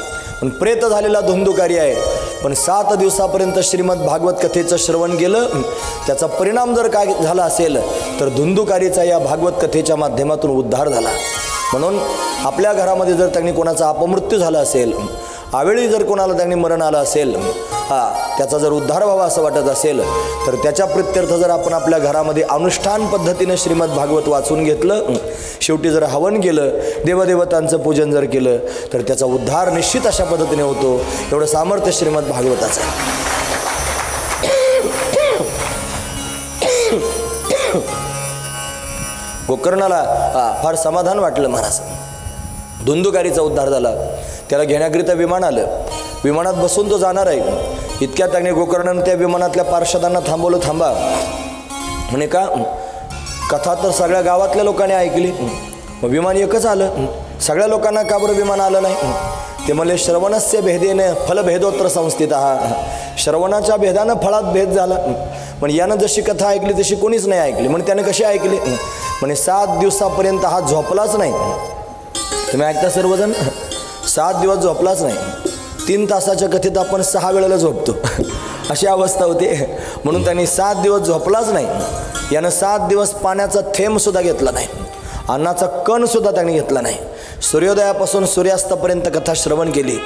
पण प्रेत झालेला धुंदुकारी आहे. पण 7 दिवसापर्यंत श्रीमद भागवत कथेचं श्रवण केलं. त्याचा परिणाम जर काय झाला असेल तर धुंदुकारीचा या भागवत कथेच्या माध्यमातून उद्धार झाला. म्हणून आपल्या घरामध्ये जर त्यांनी कोणाचा अपमृत्यू झाला असेल, आवेळी जर कोणाला त्यांनी मरण आलं असेल, त्याचा जर उद्धार व्हावा असं वाटत असेल, तर त्याच्या प्रित्यर्थ जर आपण आपल्या घरामध्ये अनुष्ठान पद्धतीने श्रीमद भागवत वाचून घेतलं, शेवटी जर हवन केलं, देवदेवतांचं पूजन जर केलं, तर त्याचा उद्धार निश्चित अशा पद्धतीने होतो. एवढं सामर्थ्य श्रीमद भागवताचं आहे. गोकर्णाला फार समाधान वाटलं महाराज. धुंदुकारीचा उद्धार झाला. त्याला घेण्याकरिता विमान आलं. विमानात बसून तो जाणार आहे. इतक्यात त्याने गोकर्णानं त्या विमानातल्या पार्षदांना थांबवलं. थांबा म्हणे. का? कथा तर सगळ्या गावातल्या लोकांनी ऐकली. मग विमान एकच आलं. सगळ्या लोकांना का बरं विमान आलं नाही? ते म्हणले, श्रवणस्य भेदेने फलभेदोत्र संस्थित. श्रवणाच्या भेदानं फळात भेद झाला. पण यानं जशी कथा ऐकली तशी कोणीच नाही ऐकली. म्हणजे त्यानं कशी ऐकली? म्हणे 7 दिवसापर्यंत हा झोपलाच नाही. तुम्ही ऐकता सर्वजण? 7 दिवस झोपलाच नाही. 3 तासाच्या कथेत आपण 6 वेळेला झोपतो, अशी अवस्था होती. म्हणून त्यांनी 7 दिवस झोपलाच नाही. यानं 7 दिवस पाण्याचा थेंबसुद्धा घेतला नाही. अन्नाचा कणसुद्धा त्यांनी घेतला नाही. सूर्योदयापासून सूर्यास्तापर्यंत कथा श्रवण केली.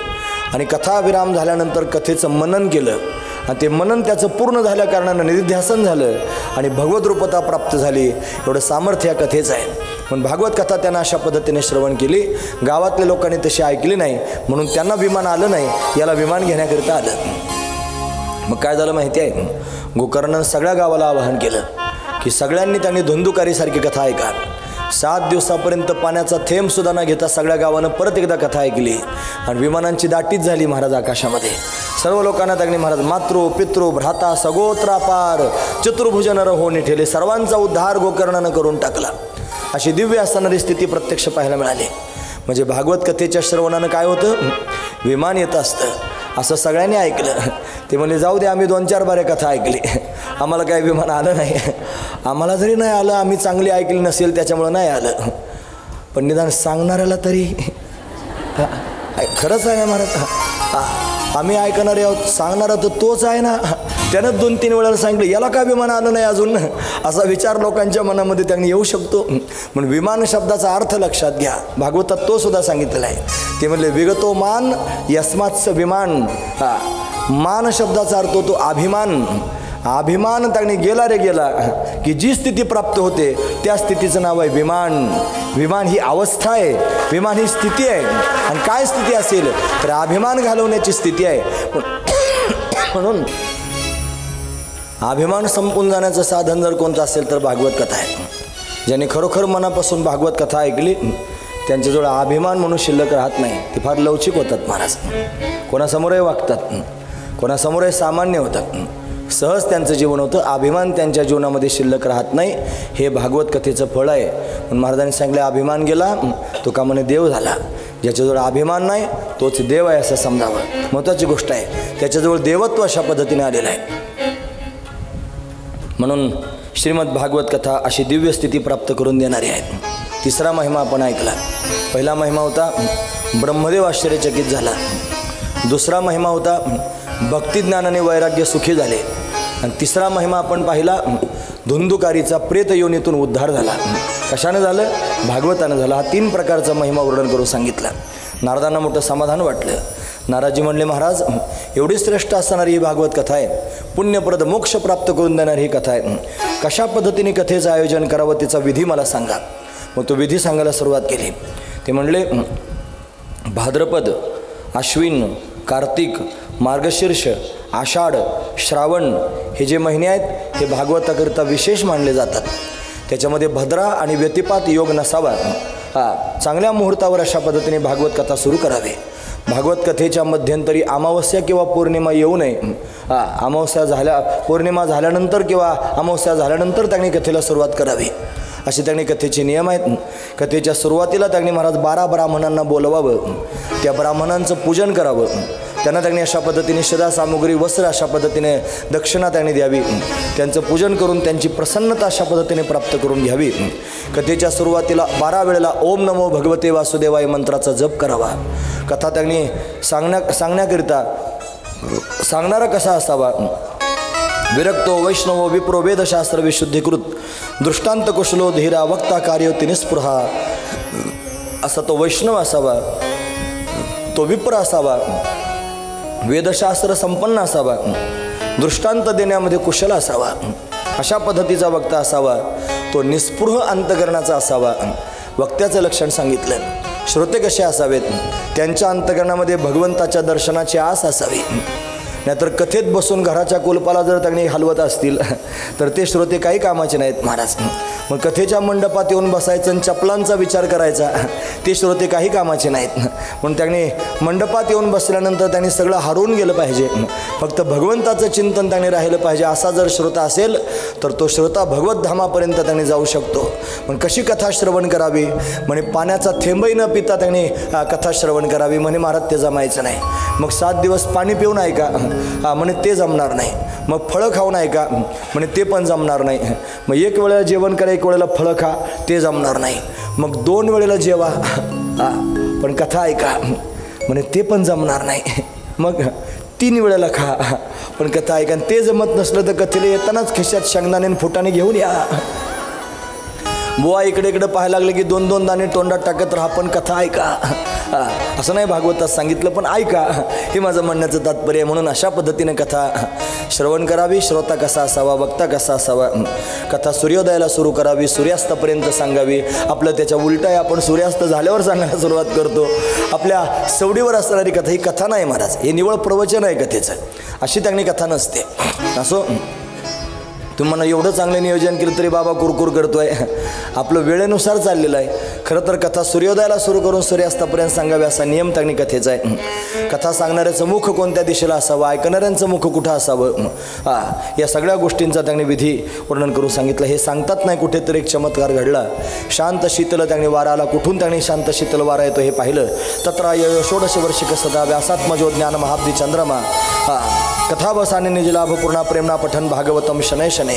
आणि कथा विराम झाल्यानंतर कथेचं मनन केलं. आणि ते मनन त्याचं पूर्ण झाल्या कारणानं निधिध्यासन झालं आणि भगवत रूपता प्राप्त झाली. एवढं सामर्थ्य या कथेचं आहे. पण भागवत कथा त्यांना अशा पद्धतीने श्रवण केली. गावातल्या लोकांनी तशी ऐकली नाही. म्हणून त्यांना विमान आलं नाही. याला विमान घेण्याकरिता आलं. मग काय झालं माहिती आहे? गोकर्णानं सगळ्या गावाला आवाहन केलं की सगळ्यांनी त्यांनी धुंदुकारीसारखी कथा ऐका. 7 दिवसापर्यंत पाण्याचा थेंब सुद्धा न घेता सगळ्या गावानं परत एकदा कथा ऐकली. आणि विमानांची दाटीच झाली महाराज आकाशामध्ये. सर्व लोकांना त्यांनी महाराज मातृ पितृ भ्राता सगोत्रापार चतुर्भुज नर हो निठेले. सर्वांचा उद्धार गोकर्णानं करून टाकला. अशी दिव्य असणारी स्थिती प्रत्यक्ष पाहायला मिळाली. म्हणजे भागवत कथेच्या श्रवणानं काय होतं? विमान येत असतं असं सगळ्यांनी ऐकलं. ते म्हणजे जाऊ दे, आम्ही 2-4 बारे कथा ऐकली, आम्हाला काही विमान आलं नाही. आम्हाला जरी नाही आलं, आम्ही चांगली ऐकली नसेल त्याच्यामुळं नाही आलं. पण निदान सांगणाऱ्याला तरी खरंच आहे ना महाराज, आम्ही ऐकणारे आहोत, सांगणारा तर तोच आहे ना. त्यानं 2-3 वेळेला सांगितलं याला काय विमान आलं नाही अजून, असा विचार लोकांच्या मनामध्ये त्यांनी येऊ शकतो. म्हणून विमान शब्दाचा अर्थ लक्षात घ्या. भागवतात तो सुद्धा सांगितलेला आहे. ते म्हणले विगतो मान यस्मात्स विमान. मान शब्दाचा अर्थ होतो अभिमान. अभिमान त्यांनी गेला रे गेला की जी स्थिती प्राप्त होते त्या स्थितीचं नाव आहे विमान. विमान ही अवस्था आहे, विमान ही स्थिती आहे. आणि काय स्थिती असेल तर अभिमान घालवण्याची स्थिती आहे. म्हणून अभिमान संपून जाण्याचं साधन जर कोणतं असेल तर भागवत कथा आहे. ज्यांनी खरोखर मनापासून भागवत कथा ऐकली त्यांच्याजवळ अभिमान म्हणून शिल्लक राहत नाही. ते फार लवचिक होतात महाराज. कोणासमोरही वागतात, कोणासमोरही सामान्य होतात, सहज त्यांचं जीवन होतं. अभिमान त्यांच्या जीवनामध्ये शिल्लक राहत नाही. हे भागवत कथेचं फळ आहे. म्हणून महाराजांनी सांगितलं अभिमान गेला तो का म्हणे देव झाला. ज्याच्याजवळ अभिमान नाही तोच देव आहे असं समजावं. महत्त्वाची गोष्ट आहे. त्याच्याजवळ देवत्व अशा पद्धतीने आलेलं आहे. म्हणून श्रीमद भागवत कथा अशी दिव्य स्थिती प्राप्त करून देणारी आहे. तिसरा महिमा आपण ऐकला. पहिला महिमा होता ब्रह्मदेव आश्चर्यचकित झाला. दुसरा महिमा होता भक्तिज्ञानाने वैराग्य सुखी झाले. आणि तिसरा महिमा आपण पाहिला धुंदुकारीचा प्रेत योनीतून उद्धार झाला. कशाने झालं? भागवतानं झाला. हा 3 प्रकारचा महिमा वर्णन करून सांगितला. नारदांना मोठं समाधान वाटलं. नारदजी म्हणले, महाराज एवढी श्रेष्ठ असणारी ही भागवत कथा आहे, पुण्यप्रद मोक्ष प्राप्त करून देणारी ही कथा आहे. कशा पद्धतीने कथेचं आयोजन करावं तिचा विधी मला सांगा. मग तो विधी सांगायला सुरुवात केली. ते म्हणले, भाद्रपद, आश्विन, कार्तिक, मार्गशीर्ष, आषाढ, श्रावण हे जे महिने आहेत हे भागवताकरिता विशेष मानले जातात. त्याच्यामध्ये भद्रा आणि व्यतिपात योग नसावा. चांगल्या मुहूर्तावर अशा पद्धतीने भागवत कथा सुरू करावी. भागवत कथेच्या मध्यंतरी अमावस्या किंवा पौर्णिमा येऊ नये. पौर्णिमा झाल्यानंतर किंवा अमावस्या झाल्यानंतर त्यांनी कथेला सुरुवात करावी असे त्यांनी कथेचे नियम आहेत. कथेच्या सुरुवातीला त्यांनी महाराज 12 ब्राह्मणांना बोलवावं, त्या ब्राह्मणांचं पूजन करावं. त्यांना त्यांनी अशा पद्धतीने शिदा सामुग्री, वस्त्र अशा पद्धतीने दक्षिणा त्यांनी द्यावी. त्यांचं पूजन करून त्यांची प्रसन्नता अशा पद्धतीने प्राप्त करून घ्यावी. कथेच्या सुरुवातीला 12 वेळेला ओम नमो भगवते वासुदेवाय मंत्राचा जप करावा. कथा त्यांनी सांगण्याकरिता सांगणारा कसा असावा? विरक्तो वैष्णवो विप्रो वेदशास्त्र विशुद्धीकृत दृष्टांत कुशलो धीरा वक्ता कार्योती निस्पृहा. असा तो वैष्णव असावा, तो विप्र असावा, वेदशास्त्र संपन्न असावा, दृष्टांत देण्यामध्ये कुशल असावा, अशा पद्धतीचा वक्ता असावा, तो निस्पृह अंतकरणाचा असावा. वक्त्याचं लक्षण सांगितलं. श्रोते कसे असावेत? त्यांच्या अंतकरणामध्ये भगवंताच्या दर्शनाची आस असावी. नाहीतर कथेत बसून घराच्या कुलपाला जर त्यांनी हलवत असतील तर ते श्रोते काही कामाचे नाहीत महाराज. मग कथेच्या मंडपात येऊन बसायचं आणि चपलांचा विचार करायचा, ते श्रोते काही कामाचे नाहीत. म्हणून त्यांनी मंडपात येऊन बसल्यानंतर त्यांनी सगळं हरवून गेलं पाहिजे, फक्त भगवंताचं चिंतन त्यांनी राहिलं पाहिजे. असा जर श्रोता असेल तर तो श्रोता भगवत धामापर्यंत त्यांनी जाऊ शकतो. पण कशी कथा श्रवण करावी? म्हणे पाण्याचा थेंबही न पिता त्यांनी कथा श्रवण करावी. म्हणे महाराज ते जमायचं नाही. मग 7 दिवस पाणी पिऊन ऐका, म्हणे ते जमणार नाही. मग फळं खाऊन ऐका, म्हणे ते पण जमणार नाही. मग 1 वेळेला जेवण करा, 1 वेळेला फळं खा, ते जमणार नाही. मग 2 वेळेला जेवा, पण कथा ऐका, म्हणे ते पण जमणार नाही. मग 3 वेळेला खा, पण कथा ऐका. ते जमत नसलं तर कथेला येतानाच खिशात शेंगदाणे फुटाने घेऊन या. बुवा इकडे इकडे पाहायला लागले की 2-2 दाणे तोंडात टाकत राहा, पण कथा ऐका. असं नाही भागवतात सांगितलं, पण ऐका, हे माझं म्हणण्याचं तात्पर्य आहे. म्हणून अशा पद्धतीने कथा श्रवण करावी. श्रोता कसा असावा, वक्ता कसा असावा. कथा सूर्योदयाला सुरू करावी, सूर्यास्तापर्यंत सांगावी. आपलं त्याच्या उलट आहे, आपण सूर्यास्त झाल्यावर सांगायला सुरुवात करतो. आपल्या सवडीवर असणारी कथा ही कथा नाही महाराज, हे निवळ प्रवचन आहे कथेचं. अशी त्यांनी कथा नसते. असो तुम्हाला एवढं चांगलं नियोजन केलं तरी बाबा कुरकुर करतोय. आपलं वेळेनुसार चाललेलं आहे. खरं तर कथा सूर्योदयाला सुरू करून सूर्यास्तापर्यंत सांगावी असा नियम त्यांनी कथेचा आहे. कथा सांगणाऱ्याचं मुख कोणत्या दिशेला असावं, ऐकणाऱ्यांचं मुख कुठं असावं, या सगळ्या गोष्टींचा त्यांनी विधी वर्णन करून सांगितलं. हे सांगतात नाही कुठेतरी एक चमत्कार घडला. शांत शीतल त्यांनी वारा आला. कुठून त्यांनी शांत शीतल वारा येतो हे पाहिलं. तत्रा 16 वर्षिक सदा व्यासात्मजो ज्ञान महाब्दी चंद्रमा. कथावसाने निजलाभ पूर्णा प्रेमना पठन भागवतम शनै शनै.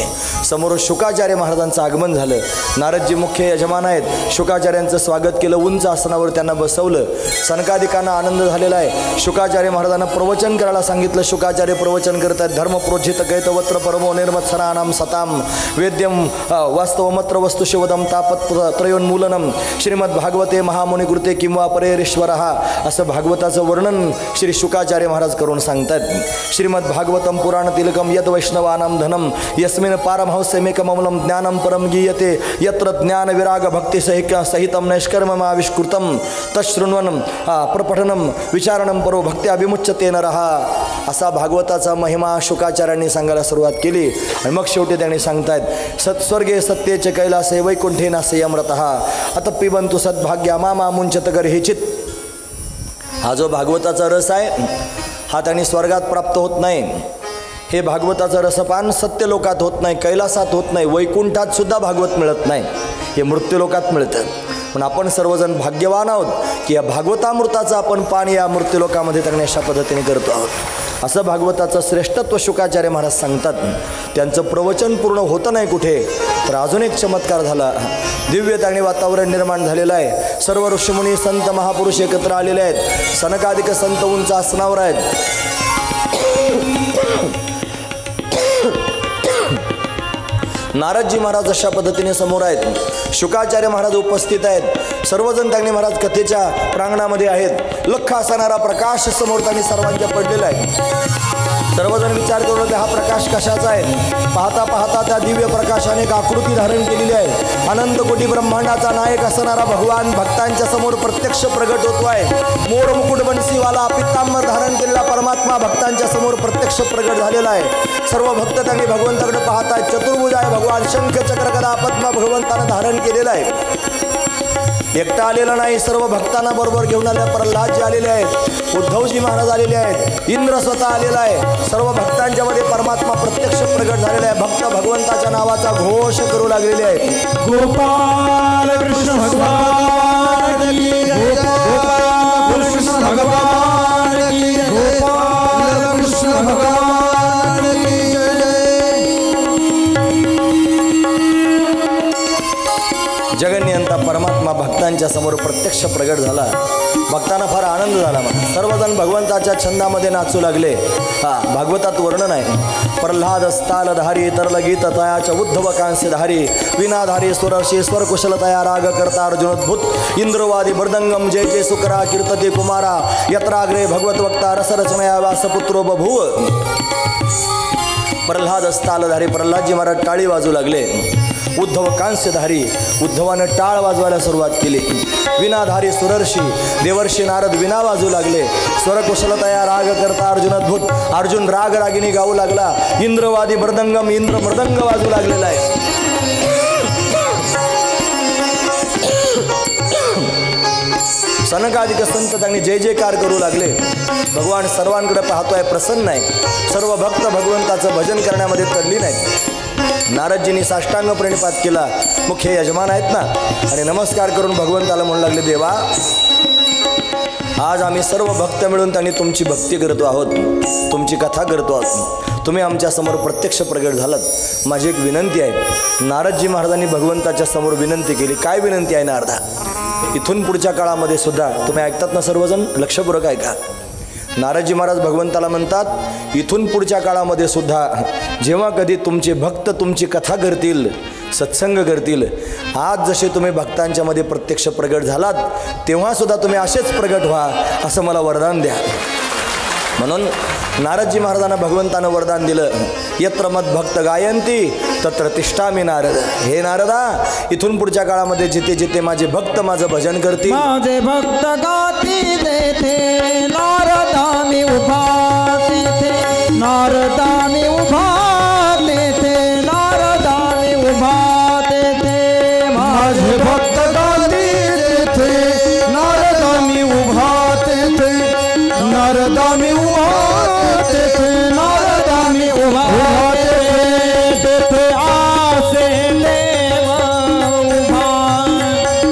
समोर शुकाचार्य महाराजांचं आगमन झालं. नारदजी मुख्य यजमान आहेत. शुकाचार्यांचं स्वागत केलं. उंच आसनावर त्यांना बसवलं. सनकादिकांना आनंद झालेला आहे. शुकाचार्य महाराजांना प्रवचन करायला सांगितलं. शुकाचार्य प्रवचन करत आहेत. धर्म प्रोज्झित कैतवत्र परमो निर्मत्सराणाम सताम वेद्यम वास्तवमत्र वस्तु शिवदम तापत त्रयोन्मूलनम श्रीमद्भागवते महामुनिकृते किंवा परेश्वरः. असं भागवताचं वर्णन श्री शुकाचार्य महाराज करून सांगतात. श्रीमद्भागवतम पुराण तिलकम यद वैष्णवानां धनम यस्मिन् पारमहंस्यमेकममलं ज्ञानं परम गीयते यत्र ज्ञान विराग भक्ति सहितं नैष्कर्ममाविष्कृतं तच्छृण्वनं प्रपठनं विचारणं परो भक्त्या विमुच्यते नरः. असा भागवताचा महिमा शुकाचार्यांनी सांगायला सुरुवात केली. आणि मग शेवटी त्यांनी सांगतायत सत्स्वर्गे सत्येचे कैलासे वैकुंठे नासे अमृतः अत पिबंतु सद्भाग्या मामा मुंचत गर्हिचित. हा जो भागवताचा रस आहे हा त्यांनी स्वर्गात प्राप्त होत नाही. हे भागवताचं रसपान सत्यलोकात होत नाही, कैलासात होत नाही, वैकुंठात सुद्धा भागवत मिळत नाही. हे मृत्यूलोकात मिळतं. पण आपण सर्वजण भाग्यवान आहोत की या भागवतामृताचं आपण पान या मृत्यूलोकामध्ये त्यांनी अशा पद्धतीने करतो आहोत. असं भागवताचं श्रेष्ठत्व शुकाचार्य महाराज सांगतात. त्यांचं प्रवचन पूर्ण होतं नाही कुठे, तर अजून एक चमत्कार झाला. दिव्य आणि वातावरण निर्माण झालेलं आहे. सर्व ऋषीमुनी संत महापुरुष एकत्र आलेले आहेत. सनकादिक संत उंच आसनावर आहेत. नारदजी महाराज अशा पद्धतीने समोर आहेत. शुकाचार्य महाराज उपस्थित आहेत. सर्वजण त्यांनी महाराज कथेच्या प्रांगणामध्ये आहेत. लख असणारा प्रकाश समोर त्यांनी सर्वांच्या पडलेला आहे. सर्वजण विचार करू लागले, हा प्रकाश कशाचा आहे. पाहता पाहता त्या दिव्य प्रकाशाने एक आकृती धारण केलेली आहे. अनंत कोटी ब्रह्मांडाचा नायक असणारा भगवान भक्तांच्या समोर प्रत्यक्ष प्रगट होतो आहे. मोर मुकुट बंसीवाला पितांबर धारण केलेला परमात्मा भक्तांच्या समोर प्रत्यक्ष प्रगट झालेला आहे. सर्व भक्त त्यांनी भगवंताकडे पाहत आहेत. चतुर्भुज आहे भगवान, शंख चक्र गदा पद्म भगवंतानं धारण केलेला आहे. एकटा आलेला नाही, सर्व भक्तांना बरोबर घेऊन आले. प्रल्हादजी आलेले आहेत, उद्धवजी महाराज आलेले आहेत, इंद्र स्वतः आलेला आहे. सर्व भक्तांच्या मध्ये परमात्मा प्रत्यक्ष प्रगट झालेला आहे. भक्त भगवंताच्या नावाचा घोष करू लागलेले आहेत. गोपाल कृष्ण भगवान की जय, गोपाल कृष्ण भगवान की जय, गोपाल कृष्ण भगवान की जय. जगन्यंता परमात्मा भक्तांच्या समोर प्रत्यक्ष प्रगट झाला. भक्तांना फार आनंद झाला. सर्वजण भगवंताच्या छंदामध्ये नाचू लागले. भागवतात वर्णन आहे. प्रल्हाद स्थालधारी तरल गीत तयाच्या उद्धव कांस्यधारी विनाधारी सुरर्षी स्वर कुशलतया राग करता अर्जुनोद्भूत इंद्रवादी मृदंगम जय जय सुकरा कीर्तते कुमारा यत्राग्रे भगवत वक्ता रसरचनया व्यासपुत्रो बभूव. प्रल्हाद स्थालधारी प्रल्हादजी महाराज टाळी वाजू लागले. उद्धव कांस्यधारी उद्धवानं टाळ वाजवायला सुरुवात केली. विनाधारी सुरर्षी देवर्षी नारद विना वाजू लागले. स्वरकुशलतया राग करता अर्जुनोद्भूत अर्जुन राग रागिनी गाऊ लागला. इंद्रवादी मृदंगम इंद्र मृदंग वाजू लागलेला आहे. सनकादिक संत त्यांनी जय जयकार करू लागले. भगवान सर्वांकडे पाहतोय, प्रसन्न आहे. सर्व भक्त भगवंताचं भजन करण्यामध्ये तडली नाहीत. नारदजींनी साष्टांग प्रणिपात केला. मुख्य यजमान आहेत ना, आणि नमस्कार करून भगवंताला म्हणू लागले, देवा आज आम्ही सर्व भक्त मिळून त्यांनी तुमची भक्ती करतो आहोत, तुमची कथा करतो आहोत. तुम्ही आमच्या समोर प्रत्यक्ष प्रगट झालात. माझी एक विनंती आहे. नारदजी महाराजांनी भगवंताच्या समोर विनंती केली. काय विनंती आहे नारदा? इथून पुढच्या काळामध्ये सुद्धा तुम्ही ऐकतात ना सर्वजण, लक्षपूर्वक ऐका. नारदजी महाराज भगवंताला म्हणतात, इथून पुढच्या काळामध्ये सुद्धा जेव्हा कधी तुमचे भक्त तुमची कथा करतील, सत्संग करतील, आज जसे तुम्ही भक्तांच्या मध्ये प्रत्यक्ष प्रगट झालात तेव्हा सुद्धा तुम्ही असेच प्रगट व्हा, असं मला वरदान द्या. म्हणून नारदजी महाराजांना भगवंतानं वरदान दिलं. यत्र मद भक्त गायंती तत्र तिष्ठामी नारद. हे नारदा, इथून पुढच्या काळामध्ये जिथे जिथे माझे भक्त माझं भजन करतील, माझे भक्त गाती तेथे नारदा मी उभा तेथे, नारदा मी उभा तेथे, नारदा मी उभा तेथे. माझे भक्त गाती तेथे नारदा मी उभा तेथे, नारदा मी उभा तेथे, नारदा मी उभा तेथे. आसे देव उभा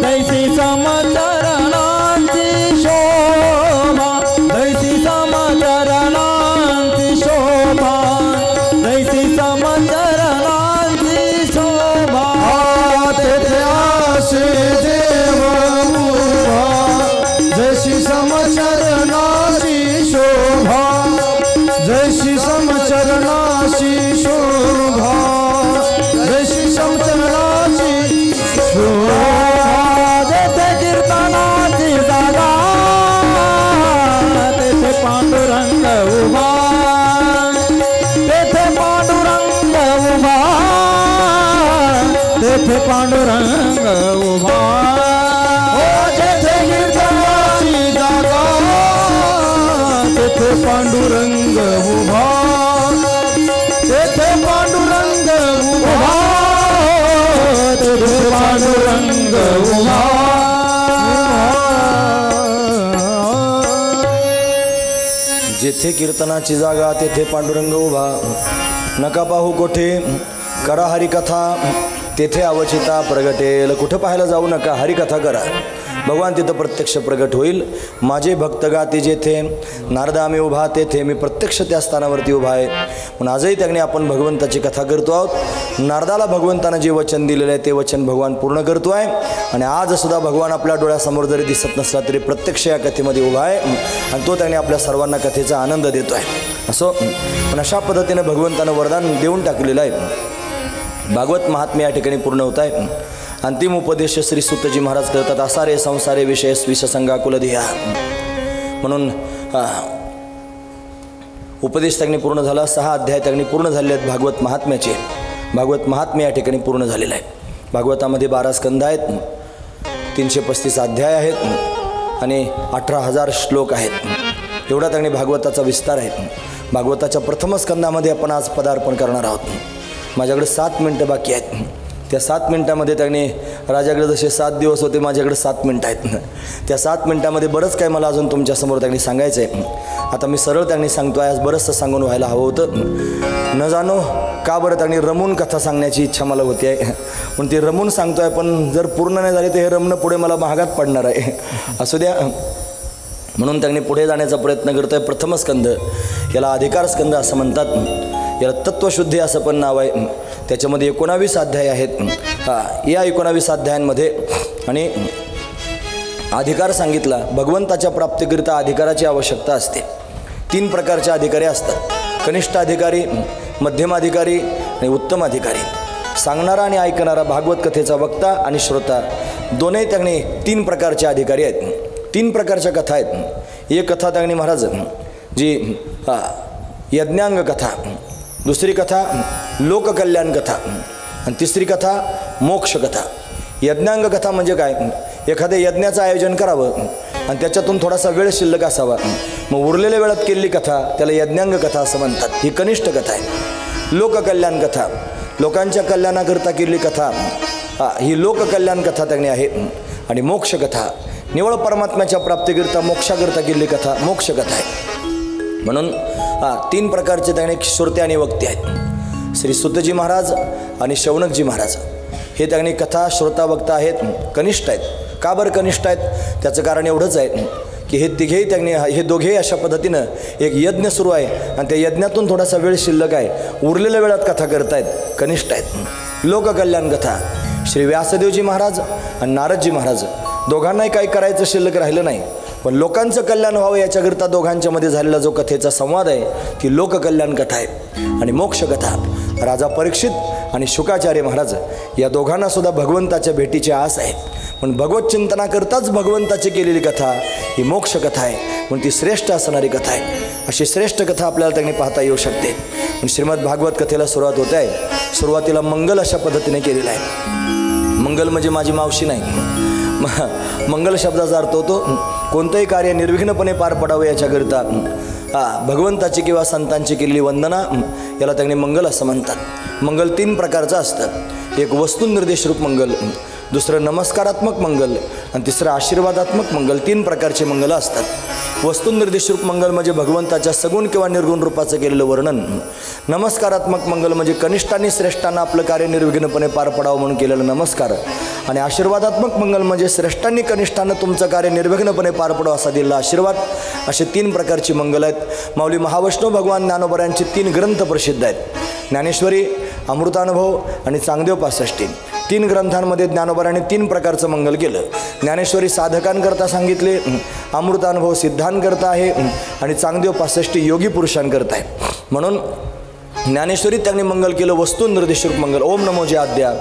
तैसी समचरणांची शोभा, तैसी समचरणांची शोभा, तैसी समचरणांची शोभा. तेथे आसे देव उभा जैसी समचरणाची शोभा, जैसी समचरणाची शोभा, जैसी समचरणाची शोभा. जेथे कीर्तनाची जागा तेथे पांडुरंग उभा, तेथे पांडुरंग उभा, तेथे पांडुरंग उभा. जेथे कीर्तनाची जागा तेथे पांडुरंग उभा, तेथे पांडुरंग उभा, तेथे पांडुरंग उभा. जेथे कीर्तनाची जागा तेथे पांडुरंग उभा. नका पाहू कोठे, करा हरिकथा, तेथे अवचिता प्रगटेल. कुठं पाहायला जाऊ नका, हरिकथा करा, भगवान तिथं प्रत्यक्ष प्रगट होईल. माझे भक्त गाती जेथे, नारदा मी उभा तेथे, मी प्रत्यक्ष त्या स्थानावरती उभा आहे. म्हणून आजही त्याने आपण भगवंताची कथा करतो आहोत. नारदाला भगवंतानं जे वचन दिलेलं आहे ते वचन भगवान पूर्ण करतो आहे. आणि आज सुद्धा भगवान आपल्या डोळ्यासमोर जरी दिसत नसला तरी प्रत्यक्ष या कथेमध्ये उभा आहे आणि तो त्याने आपल्या सर्वांना कथेचा आनंद देतो आहे. असो पण अशा पद्धतीने भगवंतानं वरदान देऊन टाकलेलं आहे. भागवत महात्म्य या ठिकाणी पूर्ण होत आहे. अंतिम उपदेश श्री सुतजी महाराज करतात, असारे संसारे विषय विषसंगा कुलधिया. म्हणून उपदेश त्यांनी पूर्ण झाला. 6 अध्याय त्यांनी पूर्ण झालेले आहेत भागवत महात्म्याचे. भागवत महात्म्य या ठिकाणी पूर्ण झालेलं आहे. भागवतामध्ये 12 स्कंद आहेत, 335 अध्याय आहेत आणि 18,000 श्लोक आहेत. एवढा त्यांनी भागवताचा विस्तार आहे. भागवताच्या प्रथम स्कंदामध्ये आपण आज पदार्पण करणार आहोत. माझ्याकडे 7 मिनटं बाकी आहेत. त्या 7 मिनटामध्ये त्यांनी, राजाकडे जसे 7 दिवस होते माझ्याकडे 7 मिनटं आहेत. त्या 7 मिनटामध्ये बरंच काय मला अजून तुमच्यासमोर त्यांनी सांगायचं आहे. आता मी सरळ त्यांनी सांगतो आहे, आज बरंचसं सांगून व्हायला हवं होतं. न जाणो का बरं त्यांनी रमून कथा सांगण्याची इच्छा मला होती आहे. पण ती रमून सांगतो आहे, पण जर पूर्ण नाही झाली तर हे रमणं पुढे मला महागात पडणार आहे. असू द्या. म्हणून त्यांनी पुढे जाण्याचा प्रयत्न करतो आहे. प्रथम स्कंद, याला अधिकार स्कंद असं म्हणतात, याला तत्वशुद्धी असं पण नाव आहे. त्याच्यामध्ये 19 अध्याय आहेत. या 19 अध्यायांमध्ये आणि अधिकार सांगितला. भगवंताच्या प्राप्तीकरिता अधिकाराची आवश्यकता असते. 3 प्रकारचे अधिकारी असतात, कनिष्ठ अधिकारी, मध्यम अधिकारी आणि उत्तम अधिकारी. सांगणारा आणि ऐकणारा, भागवत कथेचा वक्ता आणि श्रोता, दोन्ही त्यांनी 3 प्रकारचे अधिकारी आहेत. 3 प्रकारच्या कथा आहेत. एक कथा त्यांनी महाराज जी यज्ञांग कथा, दुसरी कथा लोककल्याण कथा आणि तिसरी कथा मोक्ष कथा. यज्ञांग कथा म्हणजे काय, एखाद्या यज्ञाचं आयोजन करावं आणि त्याच्यातून थोडासा वेळ शिल्लक असावा, मग उरलेल्या वेळात केलेली कथा त्याला यज्ञांग कथा असं म्हणतात. ही कनिष्ठ कथा आहे. लोककल्याण कथा, लोकांच्या कल्याणाकरता केलेली कथा, ही लोककल्याण कथा त्यांनी आहे. आणि मोक्ष कथा, निवळ परमात्म्याच्या प्राप्तीकरिता मोक्षाकरिता केलेली कथा मोक्ष कथा आहे. म्हणून 3 प्रकारचे त्याने श्रोते आणि वक्ते आहेत. श्री सुतजी महाराज आणि शौनकजी महाराज हे त्यांनी कथा श्रोता वक्ता आहेत, कनिष्ठ आहेत. का बरं कनिष्ठ आहेत, त्याचं कारण एवढंच आहे की हे तिघेही त्यांनी, हे दोघेही अशा पद्धतीनं एक यज्ञ सुरू आहे आणि त्या यज्ञातून थोडासा वेळ शिल्लक आहे, उरलेल्या वेळात कथा करतायत, कनिष्ठ आहेत. लोककल्याण कथा, श्री व्यासदेवजी महाराज आणि नारदजी महाराज दोघांनाही काही करायचं शिल्लक राहिलं नाही, पण लोकांचं कल्याण व्हावं याच्याकरिता दोघांच्यामध्ये झालेला जो कथेचा संवाद आहे ती लोककल्याण कथा आहे. आणि मोक्ष कथा, राजा परीक्षित आणि शुकाचार्य महाराज या दोघांना सुद्धा भगवंताच्या भेटीची आस आहे, पण भगवत चिंतनाकरताच भगवंताची केलेली कथा ही मोक्ष कथा आहे, पण ती श्रेष्ठ असणारी कथा आहे. अशी श्रेष्ठ कथा आपल्याला त्यांनी पाहता येऊ शकते. पण श्रीमद भागवत कथेला सुरुवात होते आहे. सुरुवातीला मंगल अशा पद्धतीने केलेला आहे. मंगल म्हणजे माझी मावशी नाही. मंगल शब्दाचा अर्थ होतो कोणतंही कार्य निर्विघ्नपणे पार पडावं याच्याकरिता भगवंताची किंवा संतांची केलेली वंदना, याला त्यांनी मंगल असं म्हणतात. मंगल 3 प्रकारचं असतं. एक वस्तुनिर्देशरूप मंगल, दुसरं नमस्कारात्मक मंगल आणि तिसरं आशीर्वादात्मक मंगल. 3 प्रकारचे मंगल असतात. वस्तुनिर्देशरूप मंगल म्हणजे भगवंताच्या सगुण किंवा निर्गुण रूपाचं केलेलं वर्णन. नमस्कारात्मक मंगल म्हणजे कनिष्ठांनी श्रेष्ठांना आपलं कार्य निर्विघ्नपणे पार पडावं म्हणून केलेलं नमस्कार. आणि आशीर्वादात्मक मंगल म्हणजे श्रेष्ठांनी कनिष्ठांना तुमचं कार्य निर्विघ्नपणे पार पडावं असा दिलेला आशीर्वाद. असे 3 प्रकारची मंगल आहेत. माऊली महावैष्णव भगवान ज्ञानोबरायांचे 3 ग्रंथ प्रसिद्ध आहेत. ज्ञानेश्वरी, अमृतानुभव आणि चांगदेव 65. 3 ग्रंथांमध्ये ज्ञानोबरांनी 3 प्रकारचं मंगल केलं. ज्ञानेश्वरी साधकांकरता सांगितले, अमृतानुभव सिद्धांकरता आहे आणि चांगदेव 65 योगी पुरुषांकरता आहे. म्हणून ज्ञानेश्वरीत त्यांनी मंगल केलं वस्तुनिर्देशरूप मंगल. ओम नमो जय आद्या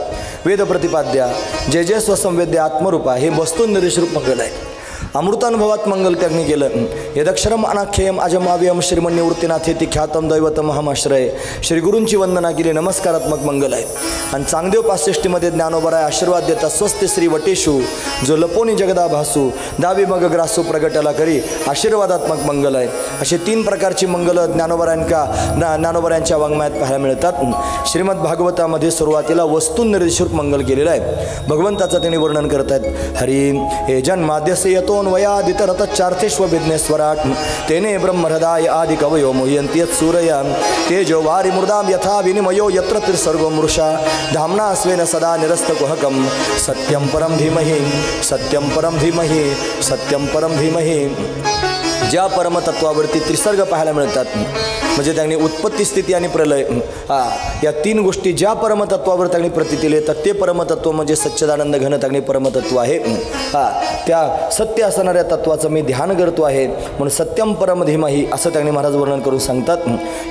वेद प्रतिपाद्या जय जय स्वसंवेद्य आत्मरूपा, हे वस्तुनिर्देशरूप मंगल आहे. अमृतानुभवात मंगल त्यांनी केलं. यदक्षरम अनाख्ययम अजमाव्यम श्रीमन्निवृत्तीनाथेती ख्यातम दैवतम अहमाश्रय, श्रीगुरूंची वंदना केली, नमस्कारात्मक मंगल आहे. आणि चांगदेव 65मध्ये ज्ञानोबराय आशीर्वाद देतात. स्वस्ति श्री वटेशू जो लपोनी जगदा भासू दावी मग ग्रासू प्रगटाला करी, आशीर्वादात्मक मंगल आहे. असे 3 प्रकारची मंगल ज्ञानोबरायांच्या वाङ्मयात पाहायला मिळतात. श्रीमद भागवतामध्ये सुरुवातीला वस्तुनिर्देशरूप मंगल केलेलं आहे. भगवंताचं त्यांनी वर्णन करत आहेत. हरी हे जन्माद्यसे यतो ततोन्वयादितरतच्चार्थेष्वभिघ्नेश्वराट् तेने ब्रह्महृदाय आदि कवयो मुह्यन्ति यत्सूरया तेजो वारिमृदां यथा विनिमयो यत्र त्रिसर्गो मृषा धाम्ना स्वेन सदा निरस्तकुहकं सत्यं परं धीमहि सत्यं परं धीमहि सत्यं परं धीमहि. ज्या परमतत्वावरती त्रिसर्ग पाहायला मिळतात म्हणजे त्यांनी उत्पत्ती स्थिती आणि प्रलय या तीन गोष्टी ज्या परमतत्वावर त्यांनी प्रतितील येतात ते परमतत्व म्हणजे सच्चिदानंद घन त्यांनी परमतत्व आहे. त्या सत्य असणाऱ्या तत्वाचं मी ध्यान करतो आहे म्हणून सत्यम परम धीमहि असं त्यांनी महाराज वर्णन करून सांगतात.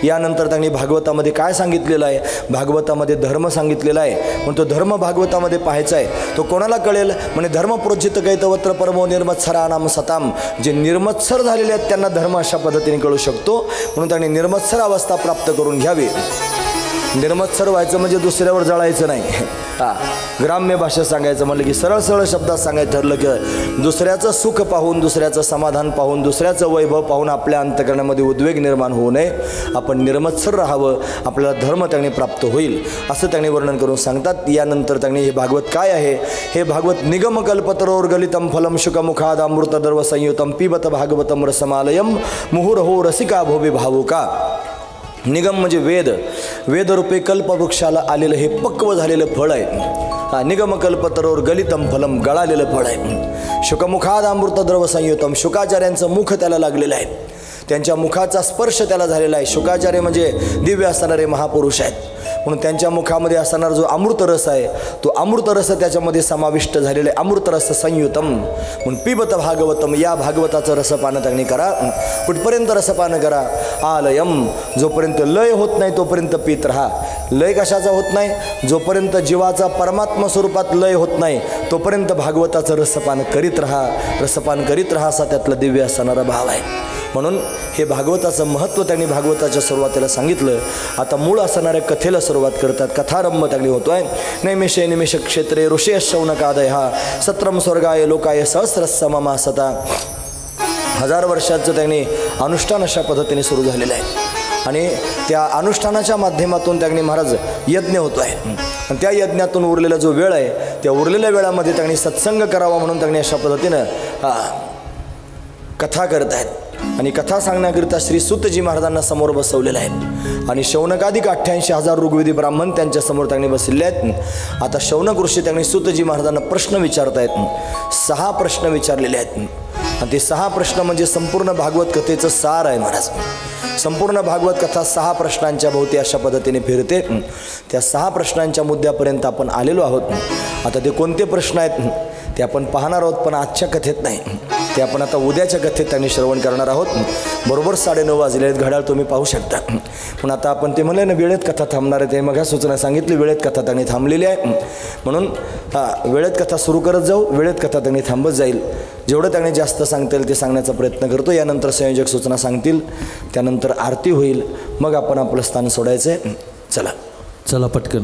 यानंतर त्यांनी भागवतामध्ये काय सांगितलेलं आहे, भागवतामध्ये धर्म सांगितलेला आहे म्हणून तो धर्म भागवतामध्ये पाहायचा आहे. तो कोणाला कळेल म्हणजे धर्म प्रोज्जित कैतवत्र परमो निर्मत्सरा नाम सताम, जे निर्मत्सर झालेले आहेत त्यांना धर्म अशा पद्धतीने कळू शकतो म्हणून त्यांनी निर्मत्सर अवस्था प्राप्त करून घ्यावी. निर्मत्सर व्हायचं म्हणजे दुसऱ्यावर जळायचं नाही. ग्राम्य भाषेत सांगायचं म्हटलं की सरळ सरळ शब्दात सांगायचं ठरलं की दुसऱ्याचं सुख पाहून, दुसऱ्याचं समाधान पाहून, दुसऱ्याचं वैभव पाहून आपल्या अंतःकरणामध्ये उद्वेग निर्माण होऊ नये. आपण निर्मत्सर राहावं, आपल्याला धर्म त्यांनी प्राप्त होईल असं त्यांनी वर्णन करून सांगतात. यानंतर त्यांनी हे भागवत काय आहे, हे भागवत निगमकल्पतरोर्गलितम फलम शुकमुखादामृतदर्व संयुतम पिबत भागवतम रसमालयम मुहुर्हो रसिका भोबी भावुका. निगम म्हणजे वेद, वेदरूपे कल्पवृक्षाला आलेलं हे पक्व झालेलं फळ आहे. निगमकल्पतरोर गलितम फलम, गळालेलं फळ आहे. शुकमुखाद अमृतद्रव संयुतम, शुकाचार्यांचं मुख त्याला लागलेलं आहे, त्यांच्या मुखाचा स्पर्श त्याला झालेला आहे. शुकाचार्य म्हणजे दिव्य असणारे महापुरुष आहेत म्हणून त्यांच्या मुखामध्ये असणारा जो अमृतरस आहे तो अमृतरस त्याच्यामध्ये समाविष्ट झालेला आहे. अमृतरस संयुतम म्हणून पिबत भागवतम, या भागवताचं रसपान त्यांनी करा. कुठपर्यंत रसपान करा, आलयम, जोपर्यंत लय होत नाही तोपर्यंत पीत राहा. लय कशाचा होत नाही, जोपर्यंत जीवाचा परमात्मा स्वरूपात लय होत नाही तोपर्यंत भागवताचं रसपान करीत राहा. रसपान करीत राहा असा त्यातला दिव्य असणारा भाव आहे. म्हणून हे भागवताचं महत्त्व त्यांनी भागवताच्या सुरुवातीला सांगितलं. आता मूळ असणाऱ्या कथेला सुरुवात करतात. कथारंभ त्यांनी होतो आहे. नैमिषे निमिष क्षेत्रे ऋषे शौनकादय हा सत्रम स्वर्गाय लोकाय सहस्रस्स ममा सता. 1000 वर्षाचं त्यांनी अनुष्ठान अशा पद्धतीने सुरू झालेलं आहे आणि त्या अनुष्ठानाच्या माध्यमातून त्यांनी महाराज यज्ञ होतो आहे आणि त्या यज्ञातून उरलेला जो वेळ आहे त्या उरलेल्या वेळामध्ये त्यांनी सत्संग करावा म्हणून त्यांनी अशा पद्धतीनं कथा करत आहेत. आणि कथा सांगण्याकरिता श्री सूतजी महाराजांना समोर बसवलेलं आहे आणि शौनकाधिक 88,000 ऋग्वेदी ब्राह्मण त्यांच्यासमोर त्यांनी बसलेले आहेत. आता शौनक ऋषी त्यांनी सूतजी महाराजांना प्रश्न विचारत आहेत. 6 प्रश्न विचारलेले आहेत आणि ते 6 प्रश्न म्हणजे संपूर्ण भागवत कथेचं सार आहे महाराज. संपूर्ण भागवत कथा 6 प्रश्नांच्या भोवती अशा पद्धतीने फिरते. त्या 6 प्रश्नांच्या मुद्द्यापर्यंत आपण आलेलो आहोत. आता ते कोणते प्रश्न आहेत ते आपण पाहणार आहोत पण आजच्या कथेत नाही, ते आपण आता उद्याच्या कथेत त्यांनी श्रवण करणार आहोत. बरोबर 9:30 वाजले आहेत, घड्याळ तुम्ही पाहू शकता. पण आता आपण ते म्हणले ना वेळेत कथा थांबणार आहे, ते मग सूचना सांगितली वेळेत कथा त्यांनी थांबलेली आहे म्हणून वेळेत कथा सुरू करत जाऊ, वेळेत कथा त्यांनी थांबत जाईल. जेवढं त्यांनी जास्त सांगता येईल ते सांगण्याचा प्रयत्न करतो. यानंतर संयोजक सूचना सांगतील, त्यानंतर आरती होईल, मग आपण आपलं स्थान सोडायचं आहे. चला चला पटकन.